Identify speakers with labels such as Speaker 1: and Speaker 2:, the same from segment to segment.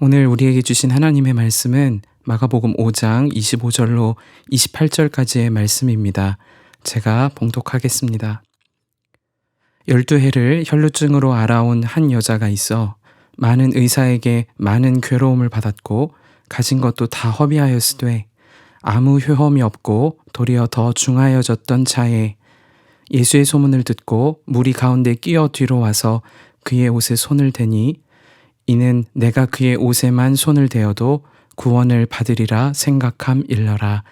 Speaker 1: 오늘 우리에게 주신 하나님의 말씀은 마가복음 5장 25절로 28절까지의 말씀입니다. 제가 봉독하겠습니다. 12해를 혈루증으로 앓아온 한 여자가 있어 많은 의사에게 많은 괴로움을 받았고 가진 것도 다 허비하였으되 아무 효험이 없고 도리어 더 중하여졌던 차에 예수의 소문을 듣고 무리 가운데 끼어 뒤로 와서 그의 옷에 손을 대니 이는 내가 그의 옷에만 손을 대어도 구원을 받으리라 생각함일러라.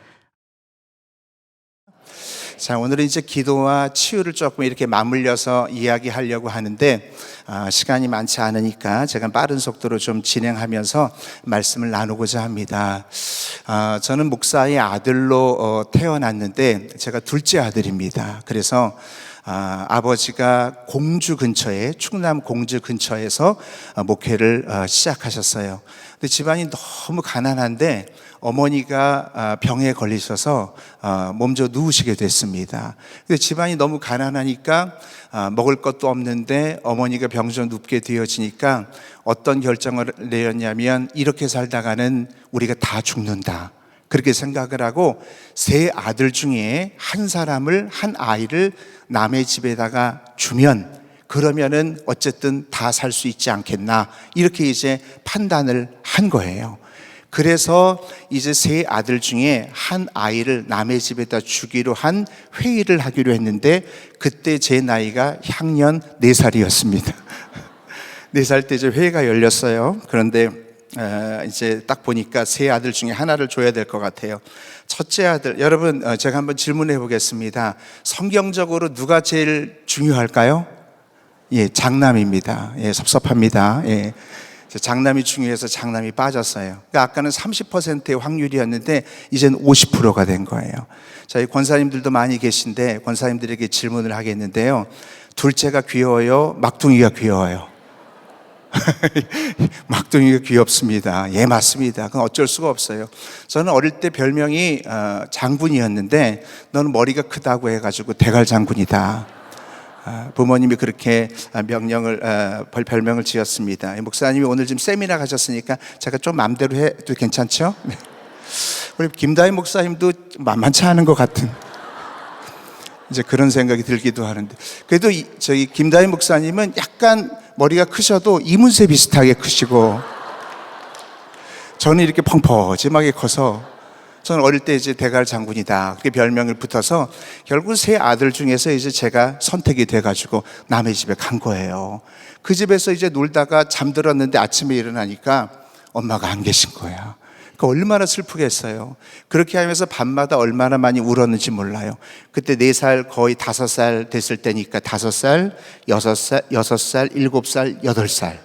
Speaker 2: 자, 오늘은 이제 기도와 치유를 조금 이렇게 맞물려서 이야기하려고 하는데 시간이 많지 않으니까 제가 빠른 속도로 좀 진행하면서 말씀을 나누고자 합니다. 저는 목사의 아들로 태어났는데 제가 둘째 아들입니다. 그래서 아버지가 공주 근처에, 충남 공주 근처에서 목회를 시작하셨어요. 근데 집안이 너무 가난한데 어머니가 병에 걸리셔서 몸져 누우시게 됐습니다. 근데 집안이 너무 가난하니까 먹을 것도 없는데 어머니가 병져 눕게 되어지니까 어떤 결정을 내렸냐면 이렇게 살다가는 우리가 다 죽는다. 그렇게 생각을 하고 세 아들 중에 한 아이를 남의 집에다가 주면 그러면은 어쨌든 다 살 수 있지 않겠나, 이렇게 이제 판단을 한 거예요. 그래서 이제 세 아들 중에 한 아이를 남의 집에다 주기로 한 회의를 하기로 했는데 그때 제 나이가 향년 4살이었습니다. 4살 때 이제 회의가 열렸어요. 그런데 이제 딱 보니까 세 아들 중에 하나를 줘야 될 것 같아요. 첫째 아들, 여러분 제가 한번 질문해 보겠습니다. 성경적으로 누가 제일 중요할까요? 예, 장남입니다. 예, 섭섭합니다. 예. 장남이 중요해서 장남이 빠졌어요. 그러니까 아까는 30%의 확률이었는데 이제는 50%가 된 거예요. 저희 권사님들도 많이 계신데 권사님들에게 질문을 하겠는데요. 둘째가 귀여워요? 막둥이가 귀여워요? 막둥이가 귀엽습니다. 예, 맞습니다. 그건 어쩔 수가 없어요. 저는 어릴 때 별명이 장군이었는데 너는 머리가 크다고 해가지고 대갈장군이다. 부모님이 그렇게 별명을 지었습니다. 목사님이 오늘 지금 세미나 가셨으니까 제가 좀 마음대로 해도 괜찮죠? 우리 김다희 목사님도 만만치 않은 것 같은 이제 그런 생각이 들기도 하는데, 그래도 저희 김다희 목사님은 약간 머리가 크셔도 이문세 비슷하게 크시고 저는 이렇게 펑퍼짐하게 커서 저는 어릴 때 이제 대갈 장군이다 그렇게 별명을 붙어서 결국 세 아들 중에서 이제 제가 선택이 돼가지고 남의 집에 간 거예요. 그 집에서 이제 놀다가 잠들었는데 아침에 일어나니까 엄마가 안 계신 거야. 그러니까 얼마나 슬프겠어요. 그렇게 하면서 밤마다 얼마나 많이 울었는지 몰라요. 그때 4살 거의 5살 됐을 때니까 5살, 6살, 6살, 7살, 8살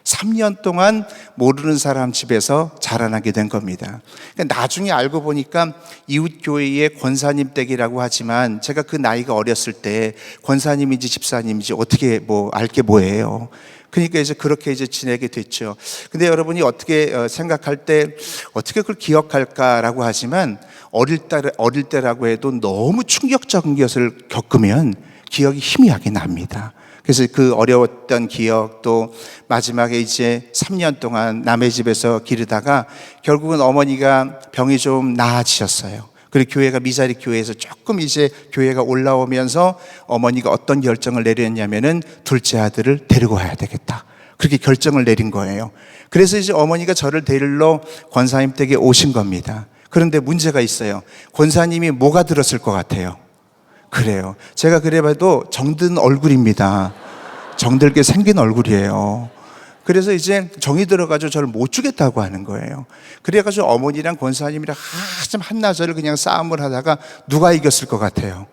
Speaker 2: 3년 동안 모르는 사람 집에서 자라나게 된 겁니다. 그러니까 나중에 알고 보니까 이웃교회의 권사님 댁이라고 하지만 제가 그 나이가 어렸을 때 권사님인지 집사님인지 어떻게 알 게 뭐예요. 그러니까 이제 그렇게 이제 지내게 됐죠. 근데 여러분이 어떻게 생각할 때 어떻게 그걸 기억할까라고 하지만 어릴 때라고 해도 너무 충격적인 것을 겪으면 기억이 희미하게 납니다. 그래서 그 어려웠던 기억도 마지막에 이제 3년 동안 남의 집에서 기르다가 결국은 어머니가 병이 좀 나아지셨어요. 그리고 교회가 미자리 교회에서 조금 이제 교회가 올라오면서 어머니가 어떤 결정을 내렸냐면은 둘째 아들을 데리고 와야 되겠다. 그렇게 결정을 내린 거예요. 그래서 이제 어머니가 저를 데리러 권사님 댁에 오신 겁니다. 그런데 문제가 있어요. 권사님이 뭐가 들었을 것 같아요? 그래요. 제가 그래봐도 정든 얼굴입니다. 정들게 생긴 얼굴이에요. 그래서 이제 정이 들어가지고 저를 못 주겠다고 하는 거예요. 그래가지고 어머니랑 권사님이랑 한참 한나절을 그냥 싸움을 하다가 누가 이겼을 것 같아요?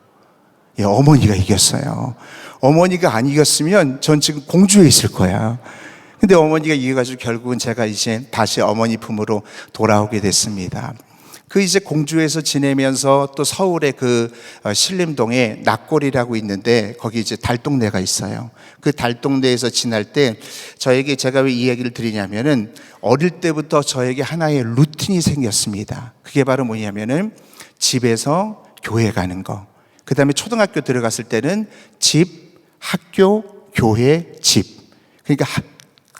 Speaker 2: 예, 어머니가 이겼어요. 어머니가 안 이겼으면 전 지금 공주에 있을 거야. 근데 어머니가 이겨가지고 결국은 제가 이제 다시 어머니 품으로 돌아오게 됐습니다. 그 이제 공주에서 지내면서 또 서울의 그 신림동에 낙골이라고 있는데 거기 이제 달동네가 있어요. 그 달동네에서 지낼 때 저에게 제가 왜 이 얘기를 드리냐면은 어릴 때부터 저에게 하나의 루틴이 생겼습니다. 그게 바로 뭐냐면은 집에서 교회 가는 거. 그 다음에 초등학교 들어갔을 때는 집, 학교, 교회, 집. 그러니까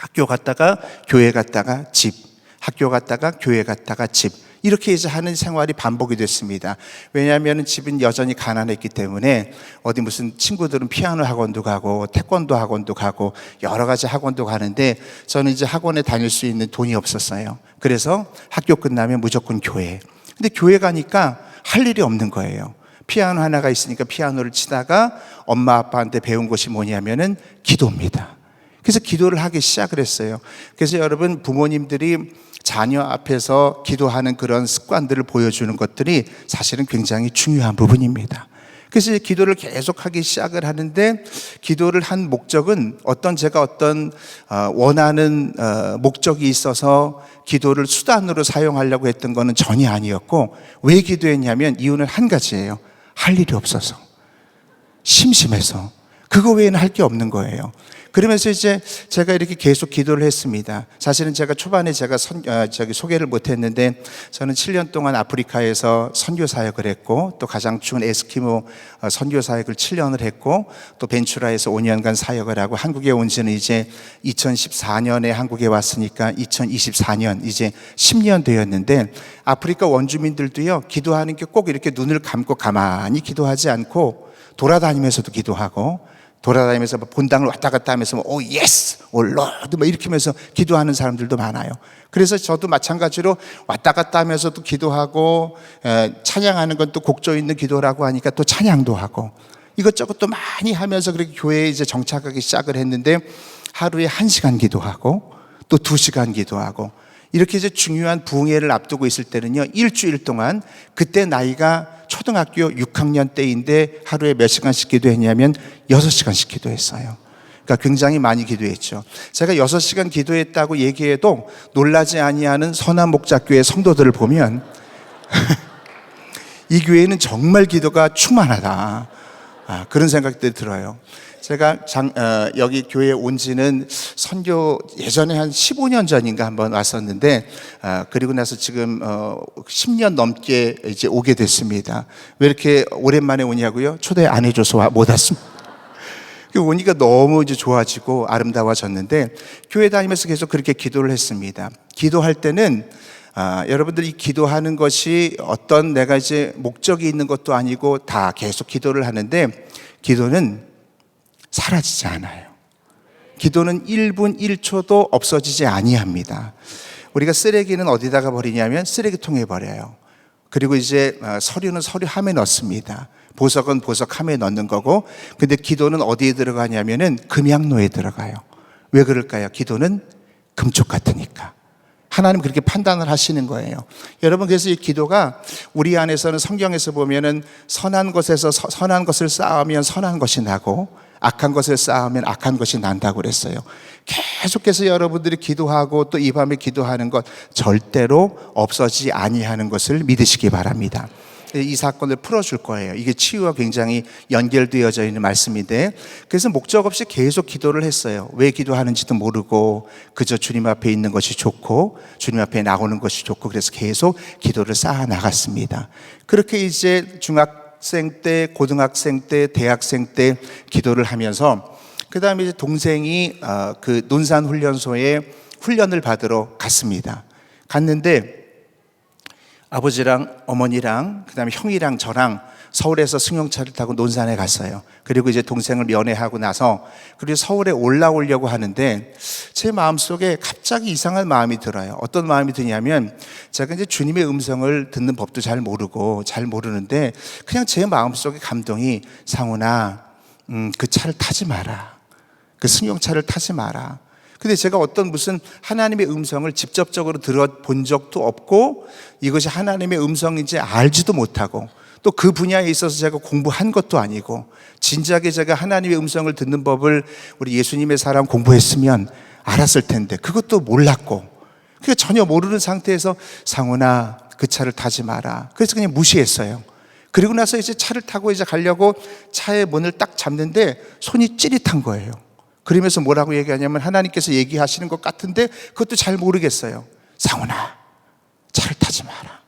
Speaker 2: 학교 갔다가 교회 갔다가 집, 학교 갔다가 교회 갔다가 집, 이렇게 이제 하는 생활이 반복이 됐습니다. 왜냐하면 집은 여전히 가난했기 때문에 어디 무슨 친구들은 피아노 학원도 가고 태권도 학원도 가고 여러 가지 학원도 가는데 저는 이제 학원에 다닐 수 있는 돈이 없었어요. 그래서 학교 끝나면 무조건 교회. 근데 교회 가니까 할 일이 없는 거예요. 피아노 하나가 있으니까 피아노를 치다가 엄마 아빠한테 배운 것이 뭐냐면은 기도입니다. 그래서 기도를 하기 시작을 했어요. 그래서 여러분, 부모님들이 자녀 앞에서 기도하는 그런 습관들을 보여주는 것들이 사실은 굉장히 중요한 부분입니다. 그래서 이제 기도를 계속하기 시작을 하는데, 기도를 한 목적은 제가 어떤 원하는 목적이 있어서 기도를 수단으로 사용하려고 했던 것은 전혀 아니었고, 왜 기도했냐면 이유는 한 가지예요. 할 일이 없어서, 심심해서. 그거 외에는 할 게 없는 거예요. 그러면서 이제 제가 이렇게 계속 기도를 했습니다. 사실은 제가 초반에 소개를 못 했는데, 저는 7년 동안 아프리카에서 선교 사역을 했고, 또 가장 추운 에스키모 선교 사역을 7년을 했고, 또 벤추라에서 5년간 사역을 하고, 한국에 온 지는 이제 2014년에 한국에 왔으니까 2024년 이제 10년 되었는데, 아프리카 원주민들도요, 기도하는 게 꼭 이렇게 눈을 감고 가만히 기도하지 않고 돌아다니면서도 기도하고, 돌아다니면서 본당을 왔다 갔다 하면서 오 예스, 오 로드 뭐 이렇게 하면서 기도하는 사람들도 많아요. 그래서 저도 마찬가지로 왔다 갔다 하면서도 기도하고, 찬양하는 건 또 곡조 있는 기도라고 하니까 또 찬양도 하고, 이것저것 또 많이 하면서 그렇게 교회에 이제 정착하기 시작을 했는데, 하루에 1시간 기도하고 또 2시간 기도하고, 이렇게 이제 중요한 부흥회를 앞두고 있을 때는요, 일주일 동안, 그때 나이가 초등학교 6학년 때인데 하루에 몇 시간씩 기도했냐면 6시간씩 기도했어요. 그러니까 굉장히 많이 기도했죠. 제가 6시간 기도했다고 얘기해도 놀라지 아니하는 선한 목자교회 성도들을 보면 이 교회는 정말 기도가 충만하다, 그런 생각들이 들어요. 제가 여기 교회에 온 지는 선교 예전에 한 15년 전인가 한번 왔었는데, 그리고 나서 지금 10년 넘게 이제 오게 됐습니다. 왜 이렇게 오랜만에 오냐고요? 초대 안 해줘서 못 왔습니다. 오니까 너무 이제 좋아지고 아름다워졌는데, 교회 다니면서 계속 그렇게 기도를 했습니다. 기도할 때는 여러분들이 기도하는 것이 어떤 내가 이제 목적이 있는 것도 아니고 다 계속 기도를 하는데, 기도는 사라지지 않아요. 기도는 1분 1초도 없어지지 아니합니다. 우리가 쓰레기는 어디다가 버리냐면 쓰레기통에 버려요. 그리고 이제 서류는 서류함에 넣습니다. 보석은 보석함에 넣는 거고, 근데 기도는 어디에 들어가냐면은 금양로에 들어가요. 왜 그럴까요? 기도는 금쪽 같으니까. 하나님 그렇게 판단을 하시는 거예요. 여러분, 그래서 이 기도가 우리 안에서는 성경에서 보면은 선한 것에서 선한 것을 쌓으면 선한 것이 나고, 악한 것을 쌓으면 악한 것이 난다고 그랬어요. 계속해서 여러분들이 기도하고 또 이 밤에 기도하는 것 절대로 없어지지 아니하는 것을 믿으시기 바랍니다. 이 사건을 풀어줄 거예요. 이게 치유와 굉장히 연결되어져 있는 말씀인데, 그래서 목적 없이 계속 기도를 했어요. 왜 기도하는지도 모르고 그저 주님 앞에 있는 것이 좋고 주님 앞에 나오는 것이 좋고, 그래서 계속 기도를 쌓아 나갔습니다. 그렇게 이제 중학생 때, 고등학생 때, 대학생 때 기도를 하면서, 그 다음에 이제 동생이 그 논산훈련소에 훈련을 받으러 갔습니다. 갔는데 아버지랑 어머니랑 그다음에 형이랑 저랑 서울에서 승용차를 타고 논산에 갔어요. 그리고 이제 동생을 면회하고 나서, 그리고 서울에 올라오려고 하는데 제 마음속에 갑자기 이상한 마음이 들어요. 어떤 마음이 드냐면, 제가 이제 주님의 음성을 듣는 법도 잘 모르고 잘 모르는데 그냥 제 마음속에 감동이, 상훈아, 그 차를 타지 마라. 그 승용차를 타지 마라. 근데 제가 어떤 무슨 하나님의 음성을 직접적으로 들어본 적도 없고, 이것이 하나님의 음성인지 알지도 못하고, 또 그 분야에 있어서 제가 공부한 것도 아니고, 진작에 제가 하나님의 음성을 듣는 법을 우리 예수님의 사람 공부했으면 알았을 텐데 그것도 몰랐고, 그러니까 전혀 모르는 상태에서 상훈아, 그 차를 타지 마라. 그래서 그냥 무시했어요. 그리고 나서 이제 차를 타고 이제 가려고 차의 문을 딱 잡는데 손이 찌릿한 거예요. 그러면서 뭐라고 얘기하냐면, 하나님께서 얘기하시는 것 같은데 그것도 잘 모르겠어요. 상훈아, 차를 타지 마라.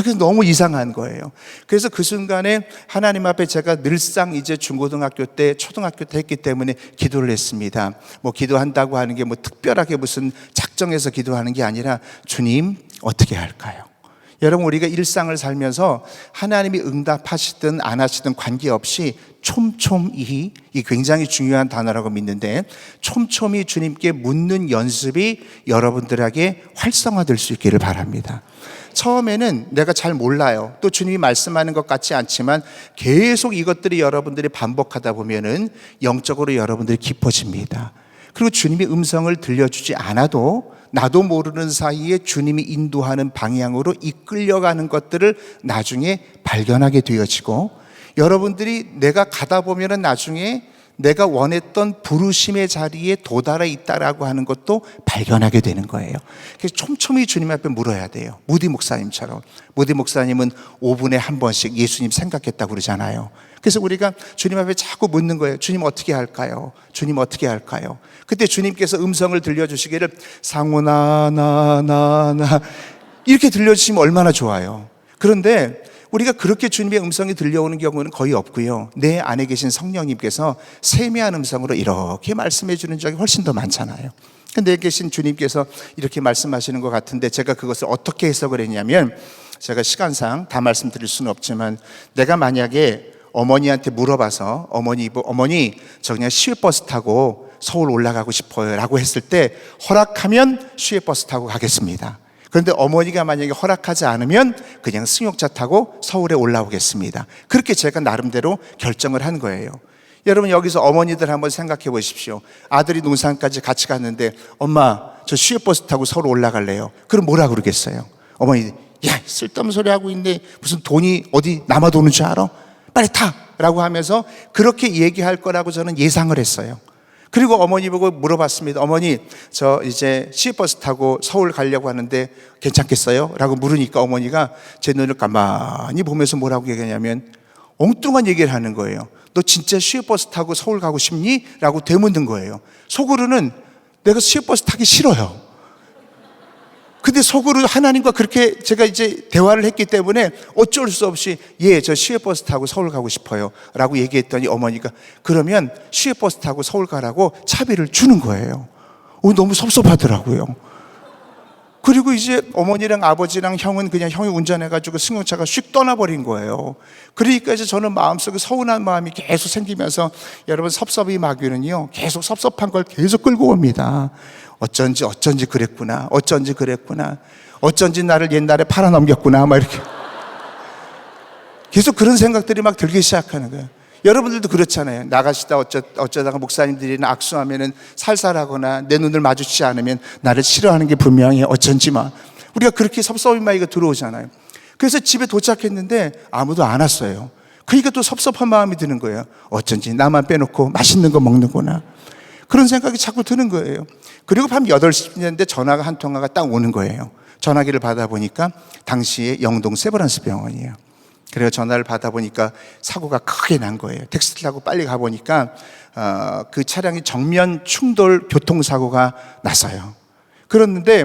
Speaker 2: 그래서 너무 이상한 거예요. 그래서 그 순간에 하나님 앞에 제가 늘상 이제 중고등학교 때, 초등학교 때 했기 때문에 기도를 했습니다. 뭐 기도한다고 하는 게 뭐 특별하게 무슨 작정해서 기도하는 게 아니라 주님, 어떻게 할까요? 여러분, 우리가 일상을 살면서 하나님이 응답하시든 안 하시든 관계없이 촘촘히, 이 굉장히 중요한 단어라고 믿는데, 촘촘히 주님께 묻는 연습이 여러분들에게 활성화될 수 있기를 바랍니다. 처음에는 내가 잘 몰라요. 또 주님이 말씀하는 것 같지 않지만 계속 이것들이 여러분들이 반복하다 보면은 영적으로 여러분들이 깊어집니다. 그리고 주님이 음성을 들려주지 않아도 나도 모르는 사이에 주님이 인도하는 방향으로 이끌려가는 것들을 나중에 발견하게 되어지고, 여러분들이 내가 가다 보면은 나중에 내가 원했던 부르심의 자리에 도달해 있다라고 하는 것도 발견하게 되는 거예요. 그래서 촘촘히 주님 앞에 물어야 돼요. 무디 목사님처럼. 무디 목사님은 5분에 한 번씩 예수님 생각했다고 그러잖아요. 그래서 우리가 주님 앞에 자꾸 묻는 거예요. 주님 어떻게 할까요? 주님 어떻게 할까요? 그때 주님께서 음성을 들려주시기를 상우나 나 이렇게 들려주시면 얼마나 좋아요. 그런데 우리가 그렇게 주님의 음성이 들려오는 경우는 거의 없고요. 내 안에 계신 성령님께서 세미한 음성으로 이렇게 말씀해 주는 적이 훨씬 더 많잖아요. 내 계신 주님께서 이렇게 말씀하시는 것 같은데, 제가 그것을 어떻게 해석을 했냐면, 제가 시간상 다 말씀드릴 수는 없지만, 내가 만약에 어머니한테 물어봐서 어머니 저 그냥 시외버스 타고 서울 올라가고 싶어요 라고 했을 때, 허락하면 시외버스 타고 가겠습니다. 그런데 어머니가 만약에 허락하지 않으면 그냥 승용차 타고 서울에 올라오겠습니다. 그렇게 제가 나름대로 결정을 한 거예요. 여러분, 여기서 어머니들 한번 생각해 보십시오. 아들이 논산까지 같이 갔는데, 엄마 저 시외버스 타고 서울 올라갈래요. 그럼 뭐라 그러겠어요? 어머니, 야 쓸데없는 소리 하고 있네. 무슨 돈이 어디 남아 도는 줄 알아? 빨리 타! 라고 하면서 그렇게 얘기할 거라고 저는 예상을 했어요. 그리고 어머니 보고 물어봤습니다. 어머니, 저 이제 시외버스 타고 서울 가려고 하는데 괜찮겠어요? 라고 물으니까 어머니가 제 눈을 가만히 보면서 뭐라고 얘기하냐면, 엉뚱한 얘기를 하는 거예요. 너 진짜 시외버스 타고 서울 가고 싶니? 라고 되묻는 거예요. 속으로는 내가 시외버스 타기 싫어요. 근데 속으로 하나님과 그렇게 제가 이제 대화를 했기 때문에 어쩔 수 없이 저 시외버스 타고 서울 가고 싶어요 라고 얘기했더니 어머니가 그러면 시외버스 타고 서울 가라고 차비를 주는 거예요. 너무 섭섭하더라고요. 그리고 이제 어머니랑 아버지랑 형은 그냥 형이 운전해가지고 승용차가 슉 떠나버린 거예요. 그러니까 이제 저는 마음속에 서운한 마음이 계속 생기면서, 여러분, 섭섭이 마귀는요 계속 섭섭한 걸 계속 끌고 옵니다. 어쩐지 그랬구나. 어쩐지 나를 옛날에 팔아넘겼구나. 막 이렇게 계속 그런 생각들이 막 들기 시작하는 거예요. 여러분들도 그렇잖아요. 나가시다 어쩌다가 목사님들이랑 악수하면은 살살하거나 내 눈을 마주치지 않으면 나를 싫어하는 게 분명히 어쩐지 막 우리가 그렇게 섭섭이 마귀가 들어오잖아요. 그래서 집에 도착했는데 아무도 안 왔어요. 그러니까 또 섭섭한 마음이 드는 거예요. 어쩐지 나만 빼놓고 맛있는 거 먹는구나. 그런 생각이 자꾸 드는 거예요. 그리고 밤 8시인데 전화가 한 통화가 딱 오는 거예요. 전화기를 받아보니까 당시에 영동 세브란스 병원이에요. 그래서 전화를 받아보니까 사고가 크게 난 거예요. 택시를 타고 빨리 가보니까 그 차량이 정면 충돌 교통사고가 났어요. 그랬는데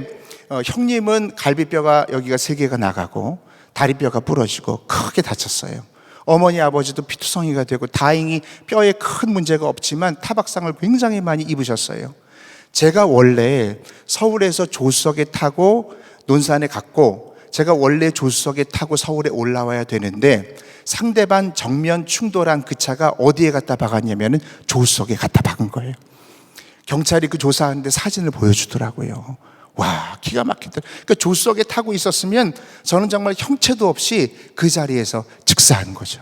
Speaker 2: 형님은 갈비뼈가 여기가 3개가 나가고 다리뼈가 부러지고 크게 다쳤어요. 어머니 아버지도 피투성이가 되고 다행히 뼈에 큰 문제가 없지만 타박상을 굉장히 많이 입으셨어요. 제가 원래 서울에서 조수석에 타고 논산에 갔고, 제가 원래 조수석에 타고 서울에 올라와야 되는데 상대방 정면 충돌한 그 차가 어디에 갖다 박았냐면은 조수석에 갖다 박은 거예요. 경찰이 그 조사하는데 사진을 보여주더라고요. 와, 기가 막히다. 그러니까 조수석에 타고 있었으면 저는 정말 형체도 없이 그 자리에서 즉사한 거죠.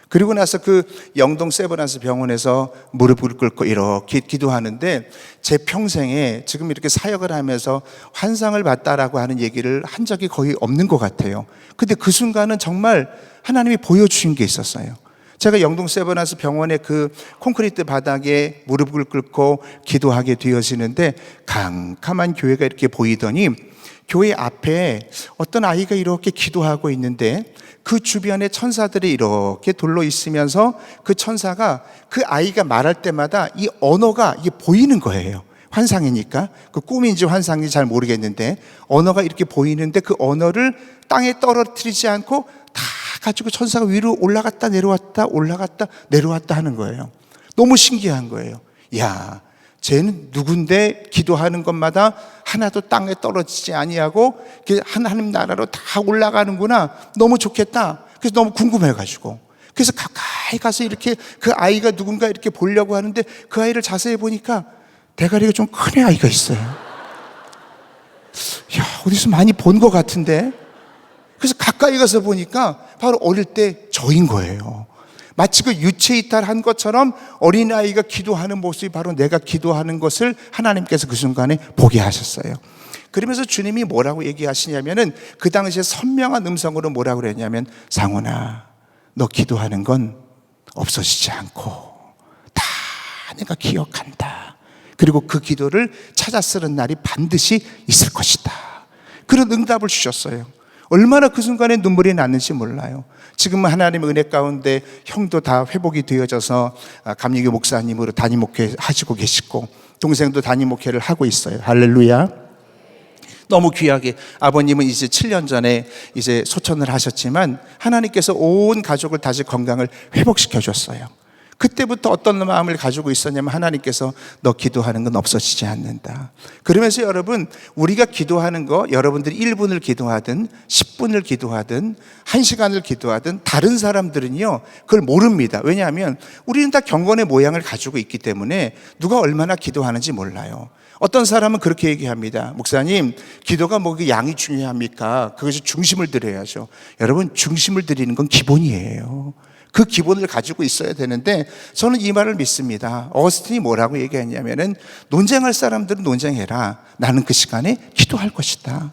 Speaker 2: 그리고 나서 그 영동 세브란스 병원에서 무릎을 꿇고 이렇게 기도하는데, 제 평생에 지금 이렇게 사역을 하면서 환상을 봤다라고 하는 얘기를 한 적이 거의 없는 것 같아요. 근데 그 순간은 정말 하나님이 보여주신 게 있었어요. 제가 영동 세브란스 병원의 그 콘크리트 바닥에 무릎을 꿇고 기도하게 되어지는데, 캄캄한 교회가 이렇게 보이더니 교회 앞에 어떤 아이가 이렇게 기도하고 있는데 그 주변에 천사들이 이렇게 둘러 있으면서 그 천사가 그 아이가 말할 때마다 이 언어가 이게 보이는 거예요. 환상이니까 그 꿈인지 환상인지 잘 모르겠는데 언어가 이렇게 보이는데 그 언어를 땅에 떨어뜨리지 않고 다 가지고 천사가 위로 올라갔다 내려왔다 올라갔다 내려왔다 하는 거예요. 너무 신기한 거예요. 야, 쟤는 누군데 기도하는 것마다 하나도 땅에 떨어지지 아니하고 하나님 나라로 다 올라가는구나. 너무 좋겠다. 그래서 너무 궁금해가지고 그래서 가까이 가서 이렇게 그 아이가 누군가 이렇게 보려고 하는데 그 아이를 자세히 보니까 대가리가 좀 큰 아이가 있어요. 야, 어디서 많이 본 것 같은데. 그래서 가까이 가서 보니까 바로 어릴 때 저인 거예요. 마치 그 유체 이탈한 것처럼 어린아이가 기도하는 모습이 바로 내가 기도하는 것을 하나님께서 그 순간에 보게 하셨어요. 그러면서 주님이 뭐라고 얘기하시냐면은 그 당시에 선명한 음성으로 뭐라고 그랬냐면 상훈아, 너 기도하는 건 없어지지 않고 다 내가 기억한다. 그리고 그 기도를 찾아 쓰는 날이 반드시 있을 것이다. 그런 응답을 주셨어요. 얼마나 그 순간에 눈물이 났는지 몰라요. 지금은 하나님의 은혜 가운데 형도 다 회복이 되어져서 감리교 목사님으로 담임 목회 하시고 계시고 동생도 담임 목회를 하고 있어요. 할렐루야. 너무 귀하게 아버님은 이제 7년 전에 이제 소천을 하셨지만 하나님께서 온 가족을 다시 건강을 회복시켜 줬어요. 그때부터 어떤 마음을 가지고 있었냐면 하나님께서 너 기도하는 건 없어지지 않는다. 그러면서 여러분, 우리가 기도하는 거 여러분들이 1분을 기도하든 10분을 기도하든 1시간을 기도하든 다른 사람들은요 그걸 모릅니다. 왜냐하면 우리는 다 경건의 모양을 가지고 있기 때문에 누가 얼마나 기도하는지 몰라요. 어떤 사람은 그렇게 얘기합니다. 목사님, 기도가 뭐 양이 중요합니까? 그것이 중심을 드려야죠. 여러분, 중심을 드리는 건 기본이에요. 그 기본을 가지고 있어야 되는데 저는 이 말을 믿습니다. 어거스틴이 뭐라고 얘기했냐면은 논쟁할 사람들은 논쟁해라. 나는 그 시간에 기도할 것이다.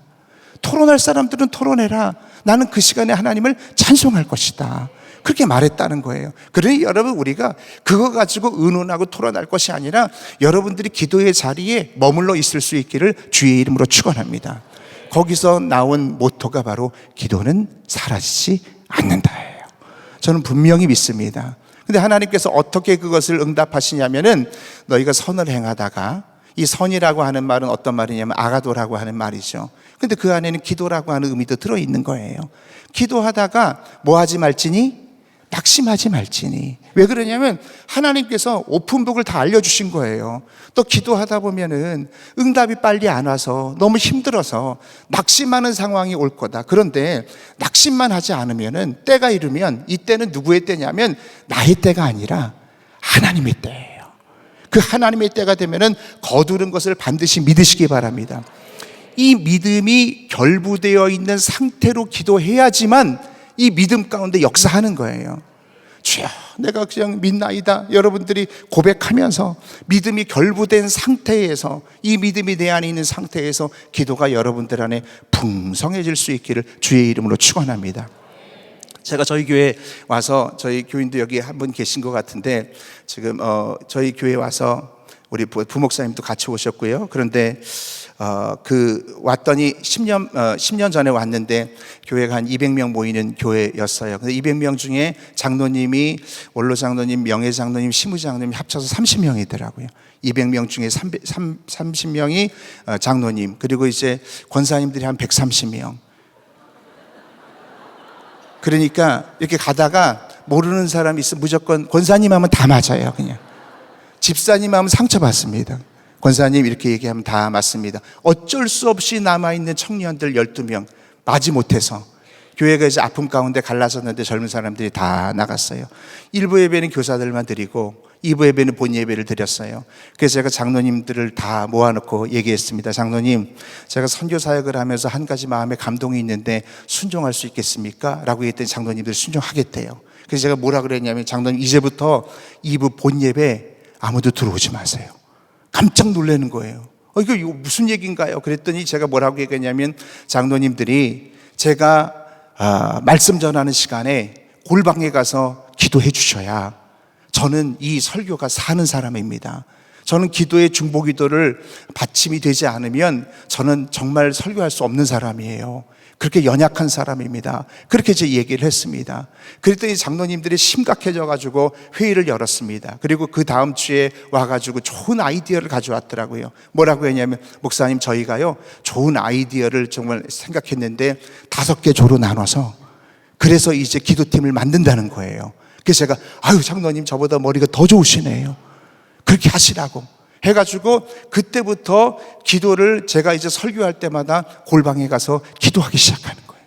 Speaker 2: 토론할 사람들은 토론해라. 나는 그 시간에 하나님을 찬송할 것이다. 그렇게 말했다는 거예요. 그러니 여러분, 우리가 그거 가지고 의논하고 토론할 것이 아니라 여러분들이 기도의 자리에 머물러 있을 수 있기를 주의 이름으로 축원합니다. 거기서 나온 모토가 바로 기도는 사라지지 않는다예요. 저는 분명히 믿습니다. 근데 하나님께서 어떻게 그것을 응답하시냐면은 너희가 선을 행하다가, 이 선이라고 하는 말은 어떤 말이냐면 아가도라고 하는 말이죠. 근데 그 안에는 기도라고 하는 의미도 들어있는 거예요. 기도하다가 뭐 하지 말지니? 낙심하지 말지니. 왜 그러냐면 하나님께서 오픈북을 다 알려주신 거예요. 또 기도하다 보면은 응답이 빨리 안 와서 너무 힘들어서 낙심하는 상황이 올 거다. 그런데 낙심만 하지 않으면은 때가 이르면, 이때는 누구의 때냐면 나의 때가 아니라 하나님의 때예요. 그 하나님의 때가 되면은 거두는 것을 반드시 믿으시기 바랍니다. 이 믿음이 결부되어 있는 상태로 기도해야지만 이 믿음 가운데 역사하는 거예요. 주여, 내가 그냥 믿나이다. 여러분들이 고백하면서 믿음이 결부된 상태에서, 이 믿음이 내 안에 있는 상태에서 기도가 여러분들 안에 풍성해질 수 있기를 주의 이름으로 축원합니다. 제가 저희 교회 와서, 저희 교인도 여기 한 분 계신 것 같은데 지금 저희 교회 와서 우리 부목사님도 같이 오셨고요. 그런데 왔더니 10년 전에 왔는데 교회가 한 200명 모이는 교회였어요. 근데 200명 중에 장로님이, 원로 장로님, 명예 장로님, 시무 장로님 합쳐서 30명이더라고요. 200명 중에 30명이 장로님, 그리고 이제 권사님들이 한 130명. 그러니까 이렇게 가다가 모르는 사람이 있으면 무조건 권사님 하면 다 맞아요. 그냥 집사님 하면 상처받습니다. 권사님 이렇게 얘기하면 다 맞습니다. 어쩔 수 없이 남아있는 청년들 12명 맞지 못해서 교회가 이제 아픔 가운데 갈라섰는데 젊은 사람들이 다 나갔어요. 1부 예배는 교사들만 드리고 2부 예배는 본 예배를 드렸어요. 그래서 제가 장로님들을 다 모아놓고 얘기했습니다. 장로님, 제가 선교 사역을 하면서 한 가지 마음에 감동이 있는데 순종할 수 있겠습니까? 라고 했더니 장로님들이 순종하겠대요. 그래서 제가 뭐라 그랬냐면, 장로님 이제부터 2부 본 예배 아무도 들어오지 마세요. 깜짝 놀라는 거예요. 이거 무슨 얘기인가요? 그랬더니 제가 뭐라고 얘기했냐면, 장로님들이 제가 말씀 전하는 시간에 골방에 가서 기도해 주셔야 저는 이 설교가 사는 사람입니다. 저는 기도의 중보기도를 받침이 되지 않으면 저는 정말 설교할 수 없는 사람이에요. 그렇게 연약한 사람입니다. 그렇게 제 얘기를 했습니다. 그랬더니 장로님들이 심각해져가지고 회의를 열었습니다. 그리고 그 다음 주에 와가지고 좋은 아이디어를 가져왔더라고요. 뭐라고 했냐면, 목사님, 저희가요 좋은 아이디어를 정말 생각했는데 5개 조로 나눠서 그래서 이제 기도팀을 만든다는 거예요. 그래서 제가 아유, 장로님 저보다 머리가 더 좋으시네요. 그렇게 하시라고 해가지고 그때부터 기도를 제가 이제 설교할 때마다 골방에 가서 기도하기 시작하는 거예요.